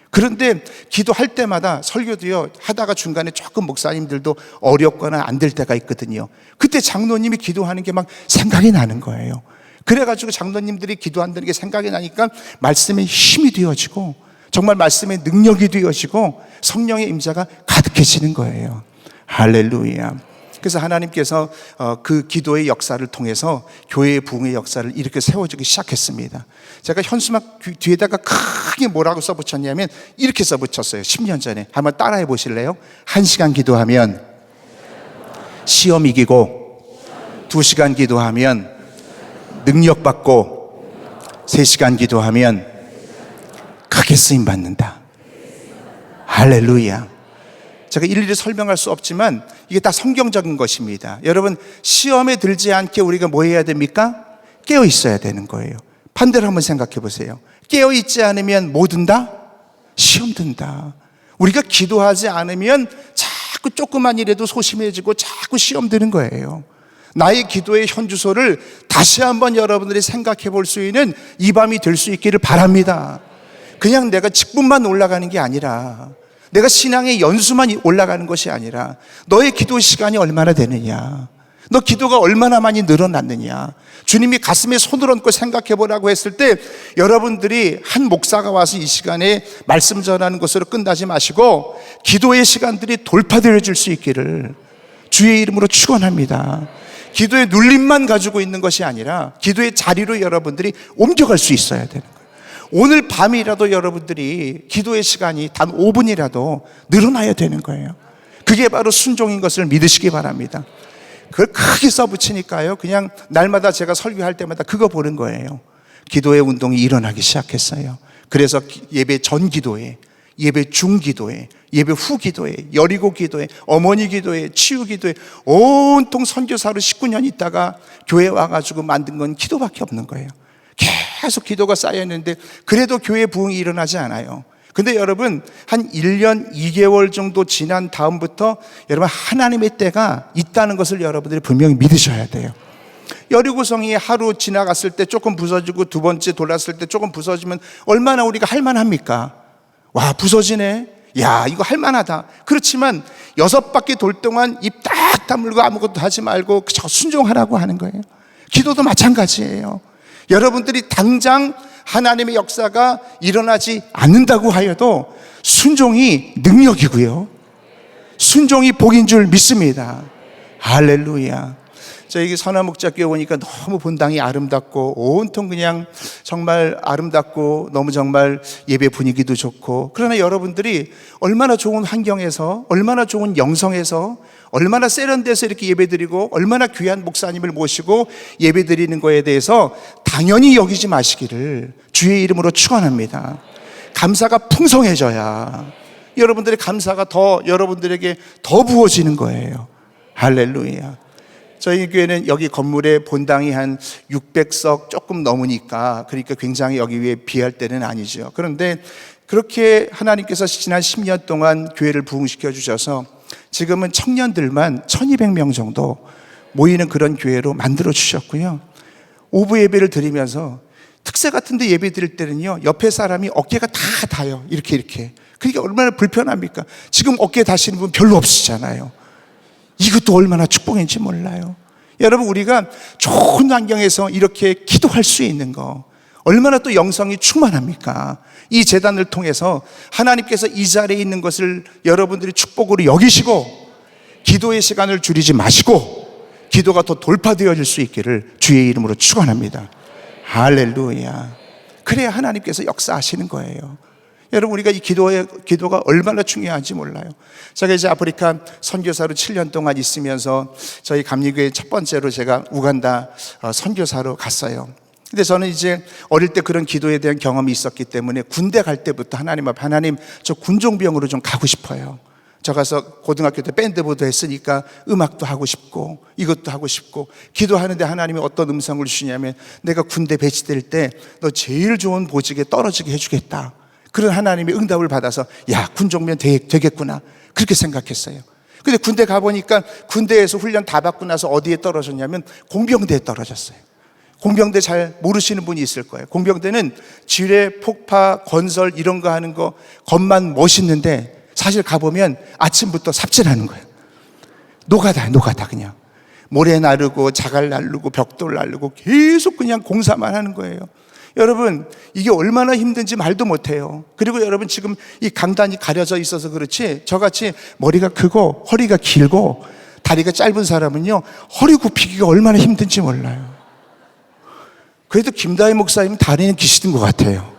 Speaker 2: 그런데 기도할 때마다 설교도요 하다가 중간에 조금 목사님들도 어렵거나 안 될 때가 있거든요. 그때 장로님이 기도하는 게 막 생각이 나는 거예요. 그래가지고 장로님들이 기도한다는 게 생각이 나니까 말씀에 힘이 되어지고 정말 말씀에 능력이 되어지고 성령의 임재가 가득해지는 거예요. 할렐루야. 그래서 하나님께서 그 기도의 역사를 통해서 교회의 부흥의 역사를 이렇게 세워주기 시작했습니다. 제가 현수막 뒤에다가 크게 뭐라고 써붙였냐면 이렇게 써붙였어요. 10년 전에. 한번 따라해 보실래요? 1시간 기도하면 시험 이기고, 2시간 기도하면 능력 받고, 3시간 기도하면 크게 쓰임 받는다. 할렐루야. 제가 일일이 설명할 수 없지만 이게 다 성경적인 것입니다. 여러분, 시험에 들지 않게 우리가 뭐 해야 됩니까? 깨어 있어야 되는 거예요. 반대로 한번 생각해 보세요. 깨어 있지 않으면 뭐 든다? 시험 든다. 우리가 기도하지 않으면 자꾸 조그만 일에도 소심해지고 자꾸 시험 드는 거예요. 나의 기도의 현주소를 다시 한번 여러분들이 생각해 볼 수 있는 이 밤이 될 수 있기를 바랍니다. 그냥 내가 직분만 올라가는 게 아니라, 내가 신앙의 연수만 올라가는 것이 아니라 너의 기도 시간이 얼마나 되느냐, 너 기도가 얼마나 많이 늘어났느냐. 주님이 가슴에 손을 얹고 생각해 보라고 했을 때 여러분들이 한 목사가 와서 이 시간에 말씀 전하는 것으로 끝나지 마시고 기도의 시간들이 돌파되어질 수 있기를 주의 이름으로 축원합니다. 기도의 눌림만 가지고 있는 것이 아니라 기도의 자리로 여러분들이 옮겨갈 수 있어야 되는 거예요. 오늘 밤이라도 여러분들이 기도의 시간이 단 5분이라도 늘어나야 되는 거예요. 그게 바로 순종인 것을 믿으시기 바랍니다. 그걸 크게 써붙이니까요, 그냥 날마다 제가 설교할 때마다 그거 보는 거예요. 기도의 운동이 일어나기 시작했어요. 그래서 예배 전 기도회, 예배 중 기도회, 예배 후 기도회, 여리고 기도회, 어머니 기도회, 치유 기도회, 온통 선교사로 19년 있다가 교회 와가지고 만든 건 기도밖에 없는 거예요. 계속 기도가 쌓였는데 그래도 교회 부흥이 일어나지 않아요. 근데 여러분, 한 1년 2개월 정도 지난 다음부터 여러분 하나님의 때가 있다는 것을 여러분들이 분명히 믿으셔야 돼요. 여리고성이 하루 지나갔을 때 조금 부서지고 두 번째 돌았을 때 조금 부서지면 얼마나 우리가 할만합니까? 와, 부서지네. 야, 이거 할만하다. 그렇지만 6바퀴 돌 동안 입 딱 다물고 아무것도 하지 말고 그저 순종하라고 하는 거예요. 기도도 마찬가지예요. 여러분들이 당장 하나님의 역사가 일어나지 않는다고 하여도 순종이 능력이고요, 순종이 복인 줄 믿습니다. 할렐루야. 저희 선화목자교회 오니까 너무 본당이 아름답고 온통 그냥 정말 아름답고 너무 정말 예배 분위기도 좋고, 그러나 여러분들이 얼마나 좋은 환경에서, 얼마나 좋은 영성에서, 얼마나 세련돼서 이렇게 예배드리고 얼마나 귀한 목사님을 모시고 예배드리는 거에 대해서 당연히 여기지 마시기를 주의 이름으로 축원합니다. 감사가 풍성해져야 여러분들의 감사가 더 여러분들에게 더 부어지는 거예요. 할렐루야. 저희 교회는 여기 건물에 본당이 한 600석 조금 넘으니까, 그러니까 굉장히 여기 위에 비할 때는 아니죠. 그런데 그렇게 하나님께서 지난 10년 동안 교회를 부흥시켜 주셔서 지금은 청년들만 1200명 정도 모이는 그런 교회로 만들어 주셨고요. 오부 예배를 드리면서 특세 같은데 예배 드릴 때는요, 옆에 사람이 어깨가 다 닿아요. 이렇게. 그게 얼마나 불편합니까? 지금 어깨 닿으시는 분 별로 없으시잖아요. 이것도 얼마나 축복인지 몰라요. 여러분, 우리가 좋은 환경에서 이렇게 기도할 수 있는 거 얼마나 또 영성이 충만합니까? 이 제단을 통해서 하나님께서 이 자리에 있는 것을 여러분들이 축복으로 여기시고 기도의 시간을 줄이지 마시고 기도가 더 돌파되어질 수 있기를 주의 이름으로 축원합니다. 할렐루야. 그래야 하나님께서 역사하시는 거예요. 여러분, 우리가 이 기도가 얼마나 중요한지 몰라요. 제가 이제 아프리카 선교사로 7년 동안 있으면서 저희 감리교회 첫 번째로 제가 우간다 선교사로 갔어요. 근데 저는 이제 어릴 때 그런 기도에 대한 경험이 있었기 때문에 군대 갈 때부터 하나님 앞에, 하나님, 저 군종병으로 좀 가고 싶어요. 저 가서 고등학교 때 밴드부도 했으니까 음악도 하고 싶고 이것도 하고 싶고, 기도하는데 하나님이 어떤 음성을 주시냐면, 내가 군대 배치될 때 너 제일 좋은 보직에 떨어지게 해주겠다. 그런 하나님의 응답을 받아서, 야, 군종병 되겠구나, 그렇게 생각했어요. 근데 군대 가보니까 군대에서 훈련 다 받고 나서 어디에 떨어졌냐면 공병대에 떨어졌어요. 공병대 잘 모르시는 분이 있을 거예요. 공병대는 지뢰, 폭파, 건설 이런 거 하는 거 겉만 멋있는데 사실 가보면 아침부터 삽질하는 거예요. 노가다 그냥. 모래 나르고 자갈 나르고 벽돌 나르고 계속 그냥 공사만 하는 거예요. 여러분, 이게 얼마나 힘든지 말도 못해요. 그리고 여러분, 지금 이 강단이 가려져 있어서 그렇지, 저같이 머리가 크고 허리가 길고 다리가 짧은 사람은요, 허리 굽히기가 얼마나 힘든지 몰라요. 그래도 김다희 목사님은 다리는 기시던 것 같아요.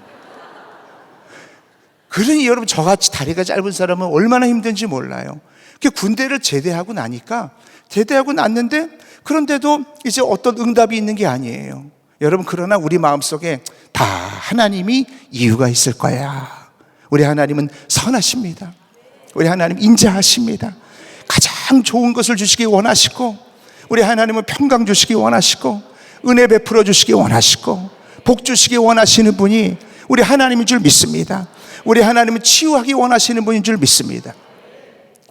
Speaker 2: 그러니 여러분, 저같이 다리가 짧은 사람은 얼마나 힘든지 몰라요. 군대를 제대하고 났는데, 그런데도 이제 어떤 응답이 있는 게 아니에요. 여러분, 그러나 우리 마음속에 다 하나님이 이유가 있을 거야. 우리 하나님은 선하십니다. 우리 하나님 인자하십니다. 가장 좋은 것을 주시기 원하시고, 우리 하나님은 평강 주시기 원하시고, 은혜 베풀어 주시기 원하시고, 복 주시기 원하시는 분이 우리 하나님인 줄 믿습니다. 우리 하나님은 치유하기 원하시는 분인 줄 믿습니다.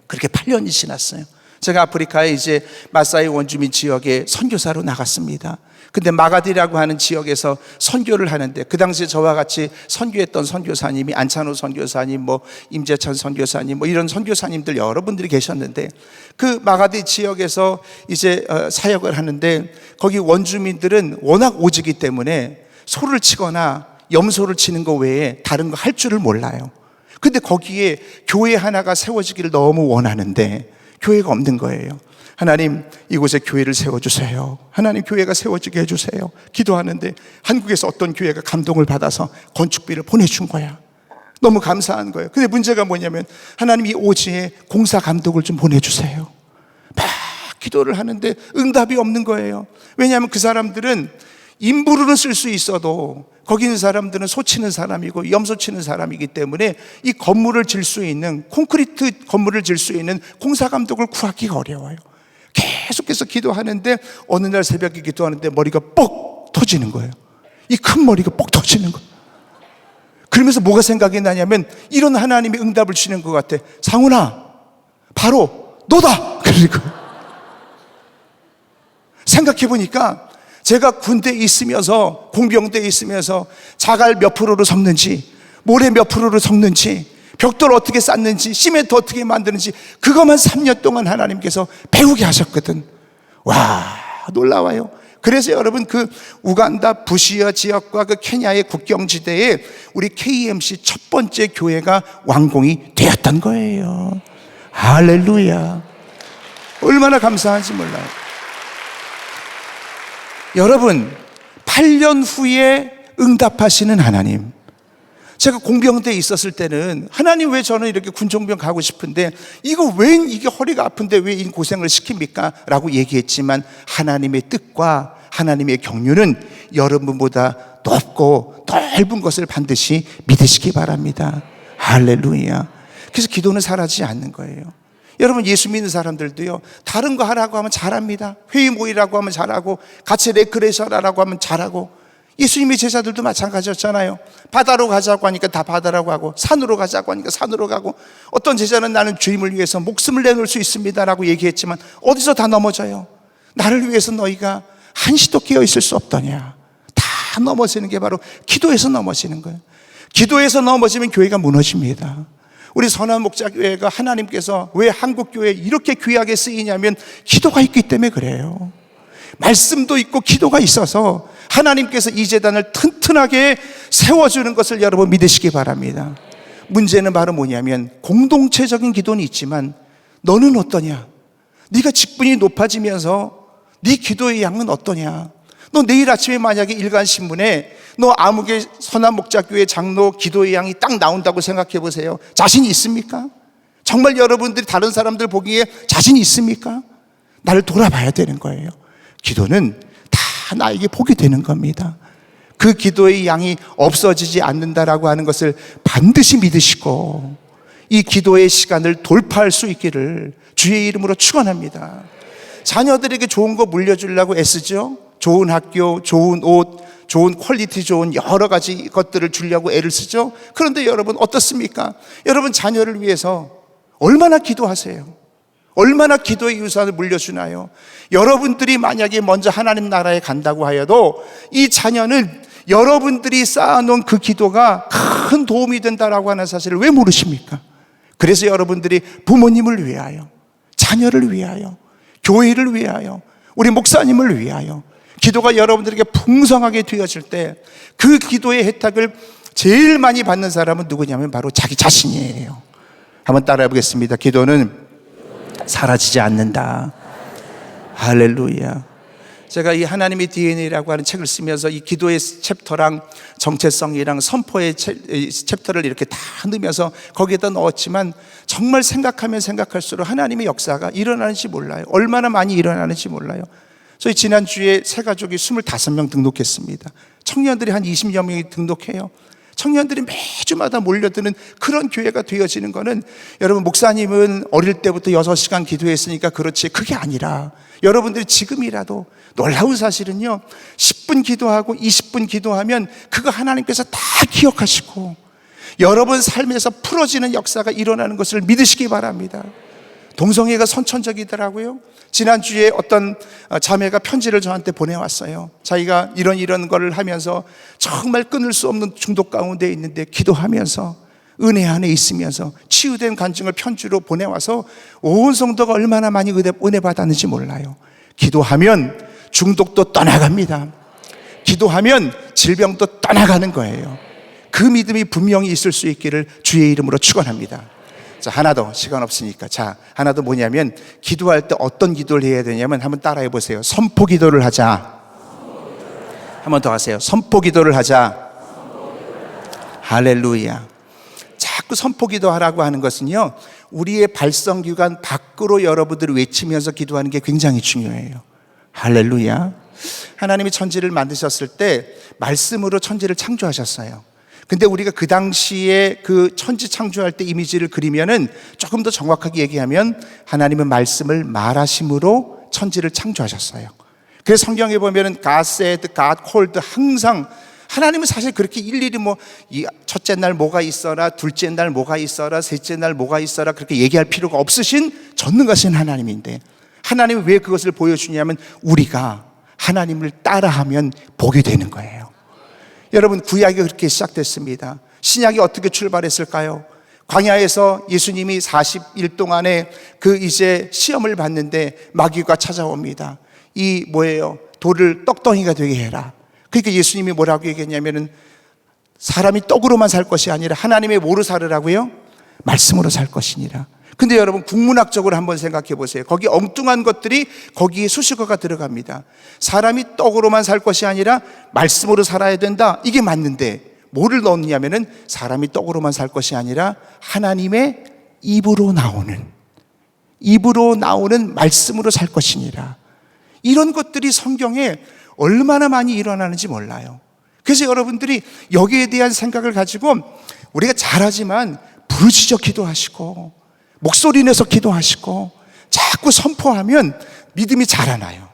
Speaker 2: 그렇게 8년이 지났어요. 제가 아프리카에 이제 마사이 원주민 지역에 선교사로 나갔습니다. 근데 마가디라고 하는 지역에서 선교를 하는데, 그 당시에 저와 같이 선교했던 선교사님이 안찬호 선교사님, 임재찬 선교사님, 이런 선교사님들 여러분들이 계셨는데, 그 마가디 지역에서 이제 사역을 하는데, 거기 원주민들은 워낙 오지기 때문에 소를 치거나 염소를 치는 거 외에 다른 거 할 줄을 몰라요. 근데 거기에 교회 하나가 세워지기를 너무 원하는데 교회가 없는 거예요. 하나님, 이곳에 교회를 세워주세요. 하나님, 교회가 세워지게 해주세요. 기도하는데 한국에서 어떤 교회가 감동을 받아서 건축비를 보내준 거야. 너무 감사한 거예요. 근데 문제가 뭐냐면, 하나님, 이 오지에 공사 감독을 좀 보내주세요. 막 기도를 하는데 응답이 없는 거예요. 왜냐하면 그 사람들은 인부로는 쓸 수 있어도 거기 있는 사람들은 소 치는 사람이고 염소 치는 사람이기 때문에 이 건물을 질 수 있는, 콘크리트 건물을 질 수 있는 공사 감독을 구하기가 어려워요. 계속해서 기도하는데 어느 날 새벽에 기도하는데 머리가 뻑 터지는 거예요. 이 큰 머리가 뻑 터지는 거예요. 그러면서 뭐가 생각이 나냐면, 이런 하나님의 응답을 주시는 것 같아. 상훈아, 바로 너다! 그러니까 생각해보니까 제가 군대에 있으면서, 공병대에 있으면서 자갈 몇 프로를 섞는지, 모래 몇 프로를 섞는지, 벽돌 어떻게 쌓는지, 시멘트 어떻게 만드는지, 그것만 3년 동안 하나님께서 배우게 하셨거든. 와, 놀라워요. 그래서 여러분, 그 우간다 부시아 지역과 그 케냐의 국경지대에 우리 KMC 첫 번째 교회가 완공이 되었던 거예요. 할렐루야. 얼마나 감사한지 몰라요. 여러분, 8년 후에 응답하시는 하나님. 제가 공병대에 있었을 때는, 하나님, 왜 저는 이렇게 군종병 가고 싶은데 왜 이게 허리가 아픈데 왜 이 고생을 시킵니까? 라고 얘기했지만, 하나님의 뜻과 하나님의 경륜은 여러분보다 높고 넓은 것을 반드시 믿으시기 바랍니다. 할렐루야. 그래서 기도는 사라지지 않는 거예요. 여러분, 예수 믿는 사람들도요, 다른 거 하라고 하면 잘합니다. 회의 모이라고 하면 잘하고, 같이 레크레이션 하라고 하면 잘하고. 예수님의 제자들도 마찬가지였잖아요. 바다로 가자고 하니까 다 바다라고 하고, 산으로 가자고 하니까 산으로 가고, 어떤 제자는 나는 주님을 위해서 목숨을 내놓을 수 있습니다 라고 얘기했지만 어디서 다 넘어져요. 나를 위해서 너희가 한시도 깨어 있을 수 없더냐. 다 넘어지는 게 바로 기도에서 넘어지는 거예요. 기도에서 넘어지면 교회가 무너집니다. 우리 선한 목자교회가 하나님께서 왜 한국교회에 이렇게 귀하게 쓰이냐면, 기도가 있기 때문에 그래요. 말씀도 있고 기도가 있어서 하나님께서 이 재단을 튼튼하게 세워주는 것을 여러분 믿으시기 바랍니다. 문제는 바로 뭐냐면, 공동체적인 기도는 있지만 너는 어떠냐? 네가 직분이 높아지면서 네 기도의 양은 어떠냐? 너 내일 아침에 만약에 일간신문에 너 아무개 선한목자교회 장로 기도의 양이 딱 나온다고 생각해 보세요. 자신이 있습니까? 정말 여러분들이 다른 사람들 보기에 자신이 있습니까? 나를 돌아봐야 되는 거예요. 기도는 다 나에게 복이 되는 겁니다. 그 기도의 양이 없어지지 않는다라고 하는 것을 반드시 믿으시고 이 기도의 시간을 돌파할 수 있기를 주의 이름으로 축원합니다. 자녀들에게 좋은 거 물려주려고 애쓰죠. 좋은 학교, 좋은 옷, 좋은 퀄리티 좋은 여러 가지 것들을 주려고 애를 쓰죠. 그런데 여러분 어떻습니까? 여러분 자녀를 위해서 얼마나 기도하세요? 얼마나 기도의 유산을 물려주나요? 여러분들이 만약에 먼저 하나님 나라에 간다고 하여도 이 자녀는 여러분들이 쌓아놓은 그 기도가 큰 도움이 된다라고 하는 사실을 왜 모르십니까? 그래서 여러분들이 부모님을 위하여, 자녀를 위하여, 교회를 위하여, 우리 목사님을 위하여 기도가 여러분들에게 풍성하게 되어질 때 그 기도의 혜택을 제일 많이 받는 사람은 누구냐면 바로 자기 자신이에요. 한번 따라해 보겠습니다. 기도는 사라지지 않는다. 할렐루야. 제가 이 하나님의 DNA라고 하는 책을 쓰면서 이 기도의 챕터랑 정체성이랑 선포의 챕터를 이렇게 다 넣으면서 거기에다 넣었지만 정말 생각하면 생각할수록 하나님의 역사가 일어나는지 몰라요. 얼마나 많이 일어나는지 몰라요. 저희 지난주에 새 가족이 25명 등록했습니다. 청년들이 한 20여 명이 등록해요. 청년들이 매주마다 몰려드는 그런 교회가 되어지는 거는 여러분 목사님은 어릴 때부터 6시간 기도했으니까 그렇지 그게 아니라 여러분들이 지금이라도 놀라운 사실은요 10분 기도하고 20분 기도하면 그거 하나님께서 다 기억하시고 여러분 삶에서 풀어지는 역사가 일어나는 것을 믿으시기 바랍니다. 동성애가 선천적이더라고요. 지난주에 어떤 자매가 편지를 저한테 보내왔어요. 자기가 이런 거를 하면서 정말 끊을 수 없는 중독 가운데 있는데 기도하면서 은혜 안에 있으면서 치유된 간증을 편지로 보내와서 온 성도가 얼마나 많이 은혜 받았는지 몰라요. 기도하면 중독도 떠나갑니다. 기도하면 질병도 떠나가는 거예요. 그 믿음이 분명히 있을 수 있기를 주의 이름으로 축원합니다. 자, 하나 더, 시간 없으니까. 자, 하나 더 뭐냐면 기도할 때 어떤 기도를 해야 되냐면 한번 따라해 보세요. 선포 기도를 하자. 한번 더 하세요. 선포 기도를 하자. 할렐루야. 자꾸 선포 기도하라고 하는 것은요 우리의 발성기관 밖으로 여러분들을 외치면서 기도하는 게 굉장히 중요해요. 할렐루야. 하나님이 천지를 만드셨을 때 말씀으로 천지를 창조하셨어요. 근데 우리가 그 당시에 그 천지 창조할 때 이미지를 그리면은 조금 더 정확하게 얘기하면 하나님은 말씀을 말하심으로 천지를 창조하셨어요. 그래서 성경에 보면은 God said, God called 항상 하나님은 사실 그렇게 일일이 뭐 이 첫째 날 뭐가 있어라, 둘째 날 뭐가 있어라, 셋째 날 뭐가 있어라 그렇게 얘기할 필요가 없으신 전능하신 하나님인데 하나님이 왜 그것을 보여주냐면 우리가 하나님을 따라하면 복이 되는 거예요. 여러분 구약이 그렇게 시작됐습니다. 신약이 어떻게 출발했을까요? 광야에서 예수님이 40일 동안에 그 이제 시험을 받는데 마귀가 찾아옵니다. 이 뭐예요? 돌을 떡덩이가 되게 해라. 그러니까 예수님이 뭐라고 얘기했냐면은 사람이 떡으로만 살 것이 아니라 하나님의 뭐로 살으라고요? 말씀으로 살 것이니라. 근데 여러분 국문학적으로 한번 생각해 보세요. 거기 엉뚱한 것들이 거기에 수식어가 들어갑니다. 사람이 떡으로만 살 것이 아니라 말씀으로 살아야 된다. 이게 맞는데 뭐를 넣었냐면은 사람이 떡으로만 살 것이 아니라 하나님의 입으로 나오는 말씀으로 살 것이니라. 이런 것들이 성경에 얼마나 많이 일어나는지 몰라요. 그래서 여러분들이 여기에 대한 생각을 가지고 우리가 잘하지만 부르짖어 기도하시고 목소리 내서 기도하시고 자꾸 선포하면 믿음이 자라나요.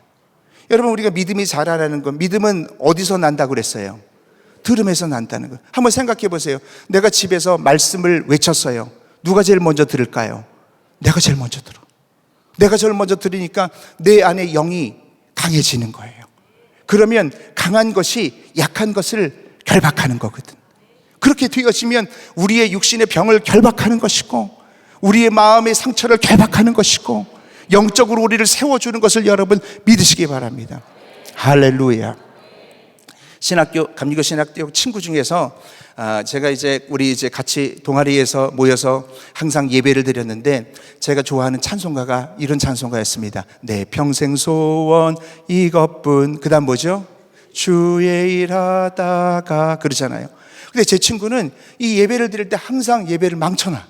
Speaker 2: 여러분 우리가 믿음이 자라나는 건 믿음은 어디서 난다고 그랬어요? 들음에서 난다는 거예요. 한번 생각해 보세요. 내가 집에서 말씀을 외쳤어요. 누가 제일 먼저 들을까요? 내가 제일 먼저 들어. 내가 제일 먼저 들으니까 내 안에 영이 강해지는 거예요. 그러면 강한 것이 약한 것을 결박하는 거거든. 그렇게 되어지면 우리의 육신의 병을 결박하는 것이고 우리의 마음의 상처를 결박하는 것이고 영적으로 우리를 세워주는 것을 여러분 믿으시기 바랍니다. 할렐루야. 감리교 신학교 친구 중에서 제가 우리 같이 동아리에서 모여서 항상 예배를 드렸는데 제가 좋아하는 찬송가가 이런 찬송가였습니다. 내 평생 소원 이것뿐. 그 다음 뭐죠? 주의 일하다가 그러잖아요. 근데 제 친구는 이 예배를 드릴 때 항상 예배를 망쳐놔.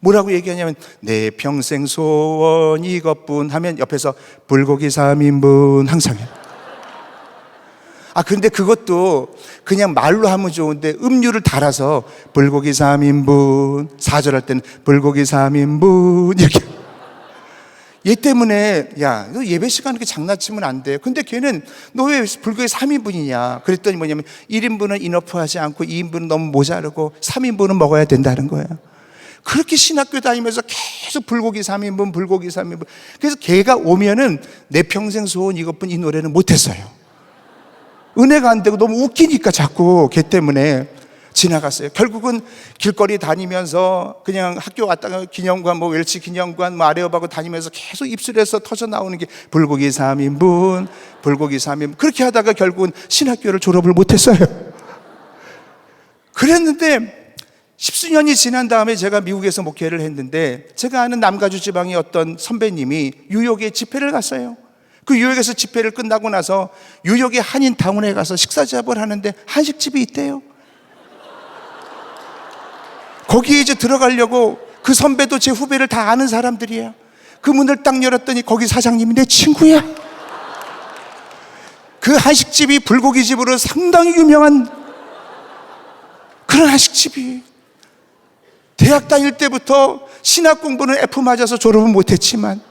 Speaker 2: 뭐라고 얘기하냐면 내 평생 소원 이것뿐 하면 옆에서 불고기 3인분 항상 해요. 그런데 그것도 그냥 말로 하면 좋은데 음료를 달아서 불고기 3인분, 4절 할 때는 불고기 3인분 이렇게. 얘 때문에 야, 너 예배 시간 이렇게 장난치면 안 돼. 근데 걔는 너 왜 불고기 3인분이냐 그랬더니 뭐냐면 1인분은 이너프하지 않고 2인분은 너무 모자르고 3인분은 먹어야 된다는 거예요. 그렇게 신학교 다니면서 계속 불고기 3인분 불고기 3인분. 그래서 걔가 오면은 내 평생 소원 이것뿐 이 노래는 못했어요. 은혜가 안 되고 너무 웃기니까 자꾸 걔 때문에 지나갔어요. 결국은 길거리 다니면서 그냥 학교 왔다가 기념관, 뭐 웰치 기념관, 뭐 아레오바고 다니면서 계속 입술에서 터져 나오는 게 불고기 3인분, 불고기 3인분. 그렇게 하다가 결국은 신학교를 졸업을 못했어요. 그랬는데 10수년이 지난 다음에 제가 미국에서 목회를 했는데 제가 아는 남가주 지방의 어떤 선배님이 뉴욕에 집회를 갔어요. 그 뉴욕에서 집회를 끝나고 나서 뉴욕의 한인타운에 가서 식사 제압을 하는데 한식집이 있대요. 거기에 이제 들어가려고 그 선배도 제 후배를 다 아는 사람들이에요. 그 문을 딱 열었더니 거기 사장님이 내 친구야. 그 한식집이 불고기집으로 상당히 유명한 그런 한식집이. 대학 다닐 때부터 신학 공부는 F 맞아서 졸업은 못했지만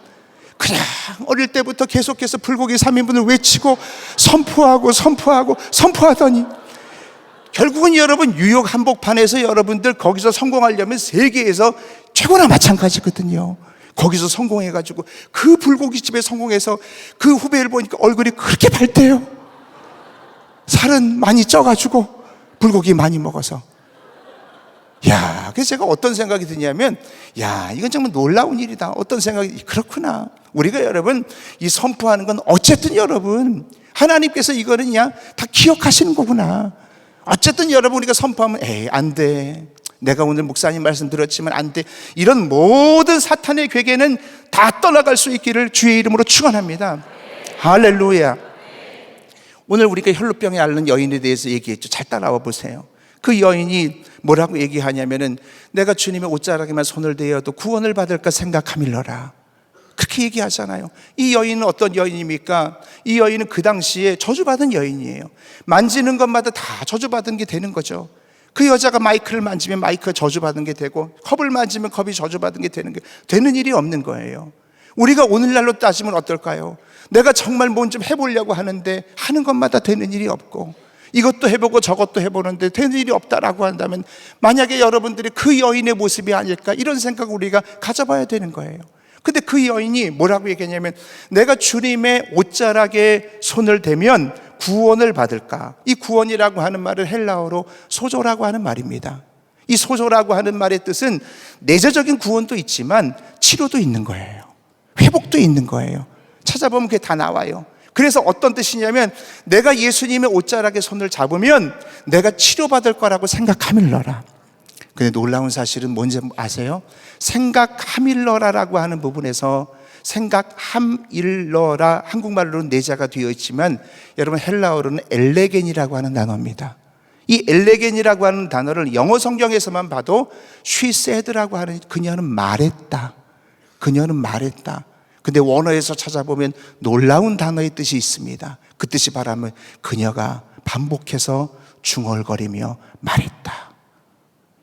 Speaker 2: 그냥 어릴 때부터 계속해서 불고기 3인분을 외치고 선포하더니 결국은 여러분 뉴욕 한복판에서 여러분들 거기서 성공하려면 세계에서 최고나 마찬가지거든요. 거기서 성공해가지고 그 불고기집에 성공해서 그 후배를 보니까 얼굴이 그렇게 밝대요. 살은 많이 쪄가지고 불고기 많이 먹어서. 야, 그래서 제가 어떤 생각이 드냐면, 야, 이건 정말 놀라운 일이다. 어떤 생각이, 그렇구나. 우리가 여러분, 이 선포하는 건 어쨌든 여러분, 하나님께서 이거는 그냥 다 기억하시는 거구나. 어쨌든 여러분, 우리가 선포하면, 에이, 안 돼. 내가 오늘 목사님 말씀 들었지만 안 돼. 이런 모든 사탄의 괴계는 다 떠나갈 수 있기를 주의 이름으로 축원합니다. 할렐루야. 오늘 우리가 혈루병에 앓는 여인에 대해서 얘기했죠. 잘 따라와 보세요. 그 여인이 뭐라고 얘기하냐면은 내가 주님의 옷자락에만 손을 대어도 구원을 받을까 생각함일러라. 그렇게 얘기하잖아요. 이 여인은 어떤 여인입니까? 이 여인은 그 당시에 저주받은 여인이에요. 만지는 것마다 다 저주받은 게 되는 거죠. 그 여자가 마이크를 만지면 마이크가 저주받은 게 되고 컵을 만지면 컵이 저주받은 게 되는 일이 없는 거예요. 우리가 오늘날로 따지면 어떨까요? 내가 정말 뭔 좀 해보려고 하는데 하는 것마다 되는 일이 없고 이것도 해보고 저것도 해보는데 되는 일이 없다라고 한다면 만약에 여러분들이 그 여인의 모습이 아닐까 이런 생각을 우리가 가져봐야 되는 거예요. 근데 그 여인이 뭐라고 얘기했냐면 내가 주님의 옷자락에 손을 대면 구원을 받을까. 이 구원이라고 하는 말을 헬라어로 소조라고 하는 말입니다. 이 소조라고 하는 말의 뜻은 내재적인 구원도 있지만 치료도 있는 거예요. 회복도 있는 거예요. 찾아보면 그게 다 나와요. 그래서 어떤 뜻이냐면 내가 예수님의 옷자락에 손을 잡으면 내가 치료받을 거라고 생각함일러라. 근데 놀라운 사실은 뭔지 아세요? 생각함일러라라고 하는 부분에서 생각함일러라 한국말로는 내자가 되어 있지만 여러분 헬라어로는 엘레겐이라고 하는 단어입니다. 이 엘레겐이라고 하는 단어를 영어 성경에서만 봐도 she said라고 하는 그녀는 말했다. 그녀는 말했다. 근데 원어에서 찾아보면 놀라운 단어의 뜻이 있습니다. 그 뜻이 바라면 그녀가 반복해서 중얼거리며 말했다.